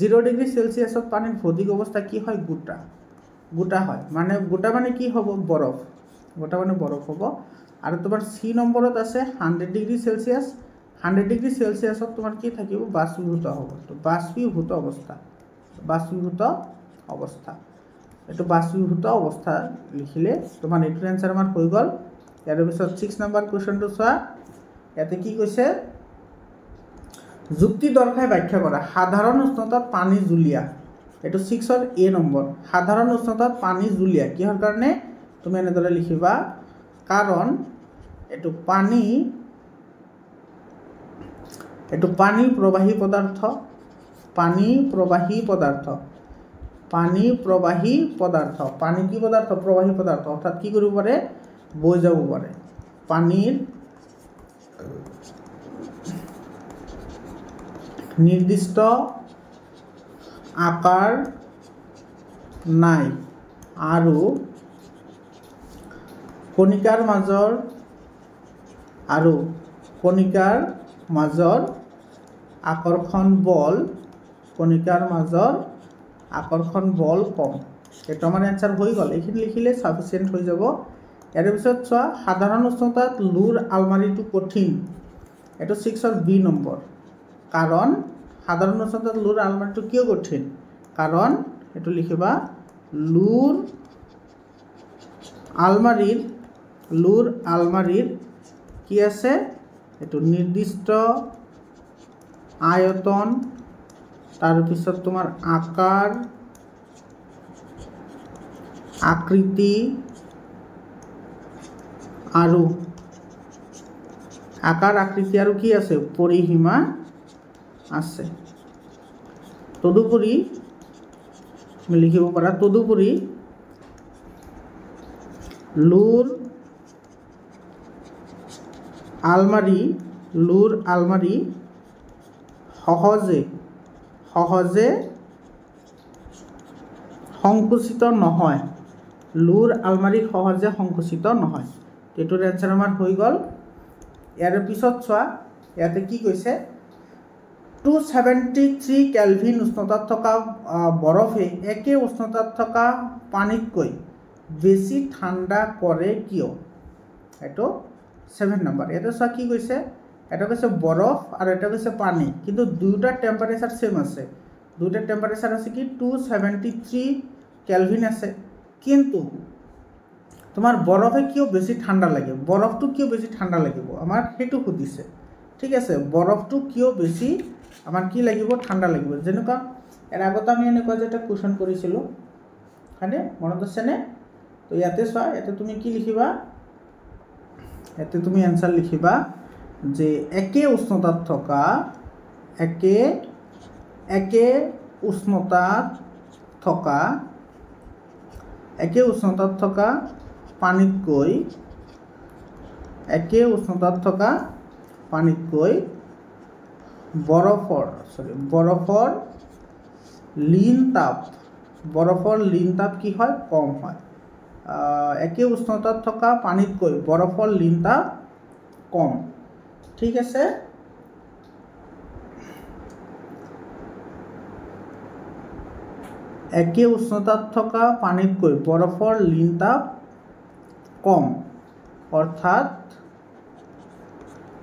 0 ডিগ্ৰী চেলচিয়াছত পানীৰ ভৌতিক অৱস্থা কি হয়? গোটা। গোটা হয়, মানে গোটা মানে কি হ'ব? বৰফ। গোটা মানে বৰফ হ'ব। আৰু তোমাৰ চি নম্বৰত আছে 100 ডিগ্ৰী চেলচিয়াছ। 100 ডিগ্ৰী চেলচিয়াছত তোমাৰ কি থাকিব? বাষ্পীভূত হ'ব। তো বাষ্পীভূত অৱস্থা, বাষ্পীভূত অৱস্থা, এইটো বাষ্পীভূত অৱস্থা লিখিলে তোমাৰ এইটোৰ এনচাৰ আমাৰ হৈ গ'ল। ইয়াৰ পিছত 6 নম্বৰ কুৱেশ্যনটো চোৱা, ইয়াতে কি কৈছে? যুক্তি দৰ্শাই ব্যাখ্যা কৰা। সাধাৰণ উষ্ণতাত পানী জুলীয়া। এইটো 6ৰ এ নম্বৰ। সাধাৰণ উষ্ণতাত পানী জুলীয়া কিহৰ কাৰণে? তুমি এনেদৰে লিখিবা, কাৰণ এইটো পানী প্ৰবাহী পদাৰ্থ, পানী প্ৰবাহী পদাৰ্থ, পানী প্ৰবাহী পদাৰ্থ, পানী কি পদাৰ্থ? প্ৰবাহী পদাৰ্থ। অৰ্থাৎ কি কৰিব পাৰে? বৈ যাব পাৰে। পানীৰ নিৰ্দিষ্ট আকাৰ নাই আৰু কণিকাৰ মাজৰ আকৰ্ষণ বল, কণিকাৰ মাজৰ আকৰ্ষণ বল কম। এইটো আমাৰ এনচাৰ হৈ গ'ল। এইখিনি লিখিলে চাফিচিয়েণ্ট হৈ যাব। ইয়াৰ পিছত চোৱা, সাধাৰণ উষ্ণতাত লুৰ আলমাৰিটো কঠিন। এইটো 6ৰ বি নম্বৰ। কাৰণ সাধাৰণ উষ্ণতাত লুৰ আলমাৰিটো কিয় কঠিন? কাৰণ এইটো লিখিবা, লুৰ আলমাৰীৰ কি আছে? এইটো নিৰ্দিষ্ট আয়তন, তাৰপিছত তোমাৰ আকাৰ, আকৃতি আৰু কি আছে? পৰিসীমা আছে। তদুপৰি লিখিব পাৰা, তদুপৰি লুৰ আলমাৰী সহজে সংকুচিত নহয়। লুৰ আলমাৰী সহজে সংকুচিত নহয়। এইটোৰ এনচাৰ আমাৰ হৈ গ'ল। ইয়াৰ পিছত চোৱা, ইয়াতে কি কৈছে? 273 কেলভিন উষ্ণতাত থকা বৰফে একে উষ্ণতাত থকা পানীতকৈ বেছি ঠাণ্ডা কৰে কিয়? এইটো 7 নম্বৰ। ইয়াতে চোৱা কি কৈছে? এটা কৈছে বৰফ আৰু এটা কৈছে পানী, কিন্তু দুয়োটাৰ টেম্পাৰেচাৰ ছেম আছে। দুয়োটাৰ টেম্পাৰেচাৰ আছে কি? 273 কেলভিন আছে। কিন্তু তোমাৰ বৰফে কিয় বেছি ঠাণ্ডা লাগে? বৰফটো কিয় বেছি ঠাণ্ডা লাগিব? আমাৰ সেইটো সুধিছে। ঠিক আছে, বৰফটো কিয় বেছি আমাৰ কি লাগিব? ঠাণ্ডা লাগিব। যেনেকুৱা ইয়াৰ আগতে আমি এনেকুৱা যে এটা কুৱেশ্যন কৰিছিলোঁ, হয়নে? মনত আছেনে? তো ইয়াতে চোৱা, ইয়াতে তুমি কি লিখিবা? ইয়াতে তুমি এনচাৰ লিখিবা যে একে উষ্ণতাত থকা পানীতকৈ বৰফৰ লীন তাপ কি হয়? কম হয়। একে উষ্ণতাত থকা পানীতকৈ বৰফৰ লীন তাপ কম। ঠিক আছে, একে উষ্ণতাত থকা পানীতকৈ বৰফৰ লীন তাপ কম।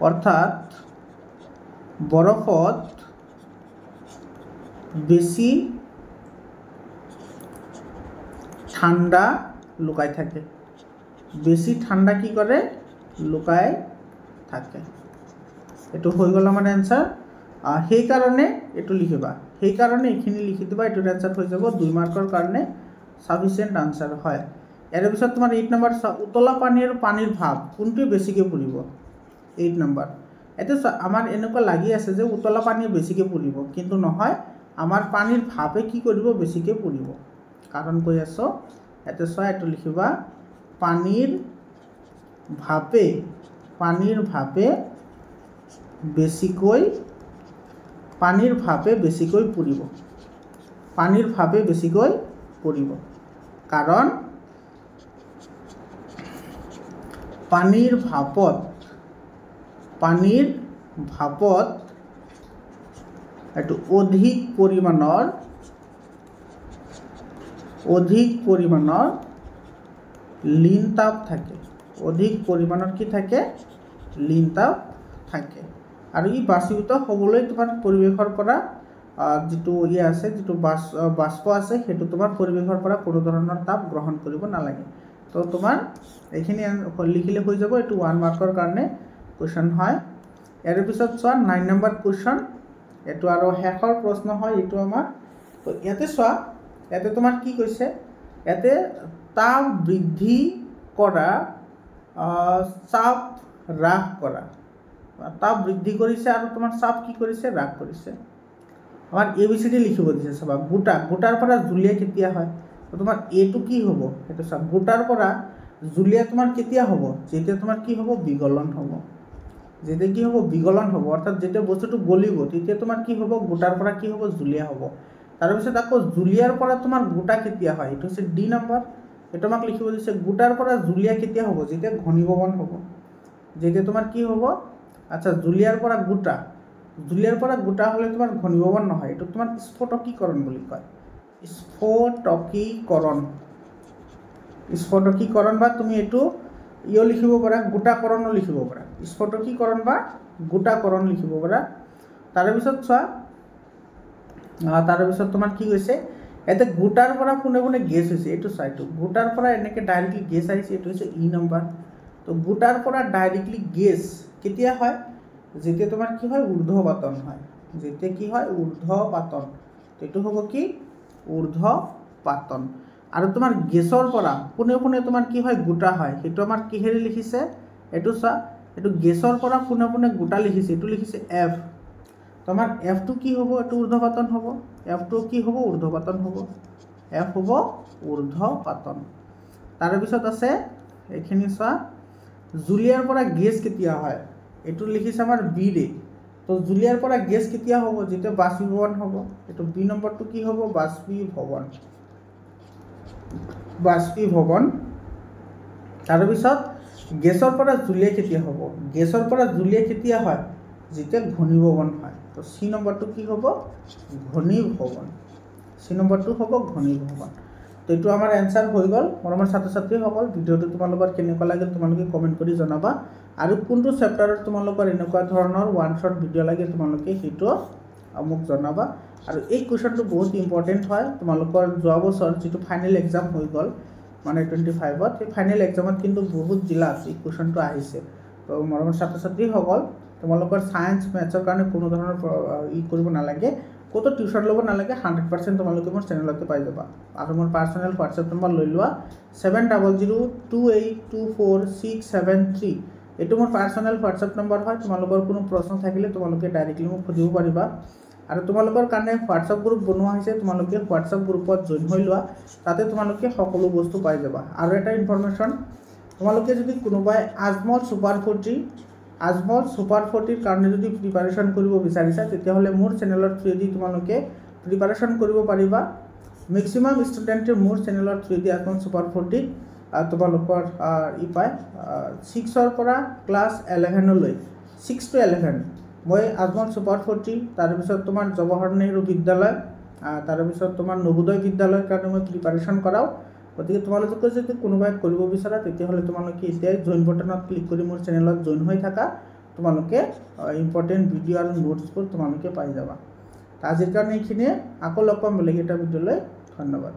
অৰ্থাৎ বৰফত বেছি ঠাণ্ডা লুকাই থাকে। বেছি ঠাণ্ডা কি কৰে? লুকাই থাকে। এইটো হৈ গ'ল আমাৰ এনচাৰ। সেইকাৰণে এইটো লিখিবা, সেইকাৰণে এইখিনি লিখি দিবা এইটোৰ এনসাৰ হৈ যাব 2 মাৰ্কৰ কাৰণে সাফিসিয়েন্ট আনসাৰ হয় ইয়াৰ পিছত তোমাৰ 8 নম্বৰ উতলা পানী আৰু পানীৰ ভাপ কোনটো বেছিকে পৰিব 8 নম্বৰ এতে আমাৰ এনেকুৱা লাগি আছে যে উতলা পানী বেছিকে পৰিব কিন্তু নহয় আমাৰ পানীৰ ভাপে কি কৰিব বেছিকে পৰিব কাৰণ কৈ আছো এতে সয় এটো লিখিবা পানীৰ ভাপে বেছিকৈ পৰিব কাৰণ পানীৰ ভাপত এটো অধিক পৰিমাণৰ লীন তাপ থাকে অধিক পৰিমাণৰ কি থাকে লীন তাপ থাকে আৰু ই বাষ্পীভূত হ'বলৈ তোমাৰ পৰিৱেশৰ পৰা যেটো আছে যেটো বাষ্প আছে হেতু তোমাৰ পৰিৱেশৰ পৰা কোনো ধৰণৰ তাপ গ্ৰহণ কৰিব নালাগে তো তোমাৰ এইখিনি লিখিলে হৈ যাব এটো 1 মাৰ্কৰ কাৰণে কোৱেশ্চন হয় ইয়াৰ পিছত চোৱা 9 নম্বৰ কোৱেশ্চন এটো আৰু হেকৰ প্ৰশ্ন হয় এটো আমাৰ তো ইয়াতে চোৱা ইয়াতে তোমাৰ কি কৈছে ইয়াতে তাপ বৃদ্ধি কৰা চাপ হ্ৰাস কৰা তাপ বৃদ্ধি কৰিছে আৰু তোমাৰ চাপ কি কৰিছে হ্ৰাস কৰিছে আমাৰ এবিসিডি লিখিব দিছে চাবা গোটাৰ পৰা জুলিয়া কেতিয়া হয় তো তোমাৰ এটো কি হ'ব এটো চাব গোটাৰ পৰা জুলিয়া তোমাৰ কেতিয়া হ'ব যেতিয়া তোমাৰ কি হ'ব বিগলন হ'ব যেতিয়া কি হ'ব বিগলন হ'ব অৰ্থাৎ যেতিয়া বস্তুটো গলিব তেতিয়া তোমাৰ কি হ'ব গোটাৰ পৰা কি হ'ব জুলিয়া হ'ব তাৰ পিছত আকৌ জুলিয়াৰ পৰা তোমাৰ গোটা কেতিয়া হয় এটো হৈছে ডি নম্বৰ এটো আমাক লিখিব দিছে গোটাৰ পৰা জুলিয়া কেতিয়া হ'ব যেতিয়া ঘনীভৱন হ'ব যেতিয়া তোমাৰ কি হ'ব আচ্ছা জুলিয়াৰ পৰা গোটা হলে তোমাৰ ঘনীভৱন নহয় এটো তোমাৰ স্ফটকীকৰণ বুলি কয় স্ফটকীকৰণ বা তুমি এটো লিখিব পাৰা গোটাকৰণো লিখিব পাৰা স্ফটকীকৰণ বা গোটাকৰণ লিখিব পাৰা তাৰ পিছত চোৱা তাৰ পিছত তোমাৰ কি কৈছে এতে গোটাৰ পৰা কোনে গেছ হৈছে এটো চাইটো গোটাৰ পৰা এনেকে ডাইৰেক্টলি গেছ আহিছে এটো হৈছে ই নম্বৰ তো গোটাৰ পৰা ডাইৰেক্টলি গেছ কেতিয়া হয় যেতিয়া তোমাৰ কি হয় ঊৰ্ধ্বপাতন হয় যেতিয়া কি হয় ঊৰ্ধ্বপাতন এটো হ'ব কি ঊৰ্ধ্বপাতন আৰু তোমাৰ গেছৰ পৰা কোনে তোমাৰ কি হয় গোটা হয় হেতু আমাৰ কিহেৰে লিখিছে এটো চা এটো গেছৰ পৰা কোনে গোটা লিখিছে এটো লিখিছে এফ তোমাৰ এফ টো কি হ'ব এটো ঊৰ্ধ্বপাতন হ'ব এফ টো কি হ'ব ঊৰ্ধ্বপাতন হ'ব এফ হ'ব ঊৰ্ধ্বপাতন তাৰ পিছত আছে এইখিনি চা জুলিয়াৰ পৰা গেছ কেতিয়া হয় এটো লিখিছে আমাৰ বি ৰে তো জুলিয়াৰ পৰা গেছ কেতিয়া হ'ব যেতিয়া বাষ্পীভৱন হ'ব এটো বি নম্বৰটো কি হ'ব বাষ্পীভৱন তাৰ পিছত গেছৰ পৰা জুলিয়া কেতিয়া হ'ব গেছৰ পৰা জুলিয়া কেতিয়া হয় যেতিয়া ঘনীভৱন হয় তো সি নম্বৰটো কি হ'ব ঘনীভৱন তো এটো আমাৰ এনসাৰ হৈ গল মৰমৰ ছাত্ৰ ছাত্ৰীসকল ভিডিওটো তোমালোকৰ কেনেকুৱা লাগিল তোমালোকে কমেন্ট কৰি জনাবা আৰু কোনটো চেপ্টাৰত তোমালোকৰ এনেকুৱা ধৰণৰ ওৱান শট ভিডিও লাগে তোমালোকে হেতু মোক জনাবা আৰু এই কোৱেশ্চনটো বহুত ইম্পৰ্টেন্ট হয় তোমালোকৰ যোৱা বছৰ যেটো ফাইনাল এক্সাম হৈ গল মানে 25ত এই ফাইনাল এক্সামত কিন্তু বহুত জিলাত এই কোৱেশ্চনটো আহিছে তো মৰমৰ ছাত্ৰ ছাত্ৰীসকল তোমালোকৰ সায়েন্স মেথছৰ কাৰণে কোনো ধৰণৰ কৰিব নালাগে কত টিউশন লব নালাগে 100% তোমালোকে মোৰ চেনেলতে পাই যাবা আৰু মোৰ পাৰ্সোনাল WhatsApp নম্বৰ লৈ লোৱা 7002824673 এটো মোৰ পাৰ্সোনাল WhatsApp নম্বৰ হয় তোমালোকৰ কোনো প্ৰশ্ন থাকিলে তোমালোকে ডাইৰেক্টলি মোক খুজিব পাৰিবা আৰু তোমালোকৰ কাৰণে WhatsApp গ্ৰুপ বনোৱা হৈছে তোমালোকে WhatsApp গ্ৰুপত জয়েন হৈ লোৱা তাতে তোমালোকে সকলো বস্তু পাই যাবা আৰু এটা ইনফৰমেশন তোমালোকে যদি কোনোবাই আজমল সুপাৰ 40 কাৰণে যদি প্ৰিপাৰেচন কৰিব বিচাৰিছা তেতিয়া হলে মোৰ চেনেলৰ থ্ৰুদি তোমালোকে প্ৰিপাৰেচন কৰিব পাৰিবা ম্যাক্সিমাম ষ্টুডেন্টে মোৰ চেনেলৰ থ্ৰুদি আজমল সুপাৰ 40 তোমালোকৰ ই পায় 6 ৰ পৰা ক্লাস 11 লৈ 6 to 11 মই আজমল সুপাৰ 40 তাৰ পিছত তোমাৰ জৱাহৰ নেহৰু বিদ্যালয় তাৰ পিছত তোমাৰ নবোদয় বিদ্যালয়ৰ কাৰণে মই প্ৰিপাৰেচন কৰাও গতিকে তোমালোকে যদি কোনোবাই কৰিব বিচাৰা তেতিয়া হলে তোমালোকে এতিয়া জয়েন বাটনত ক্লিক কৰি মোৰ চেনেলত জয়েন হৈ থাকা তোমালোকে ইম্পৰ্টেন্ট ভিডিও আৰু নোটছবোৰ তোমালোকে পাই যাবা আজিৰ কাৰণে এইখিনি আকৌ লগ পাম বেলেগ এটা ভিডিওলৈ ধন্যবাদ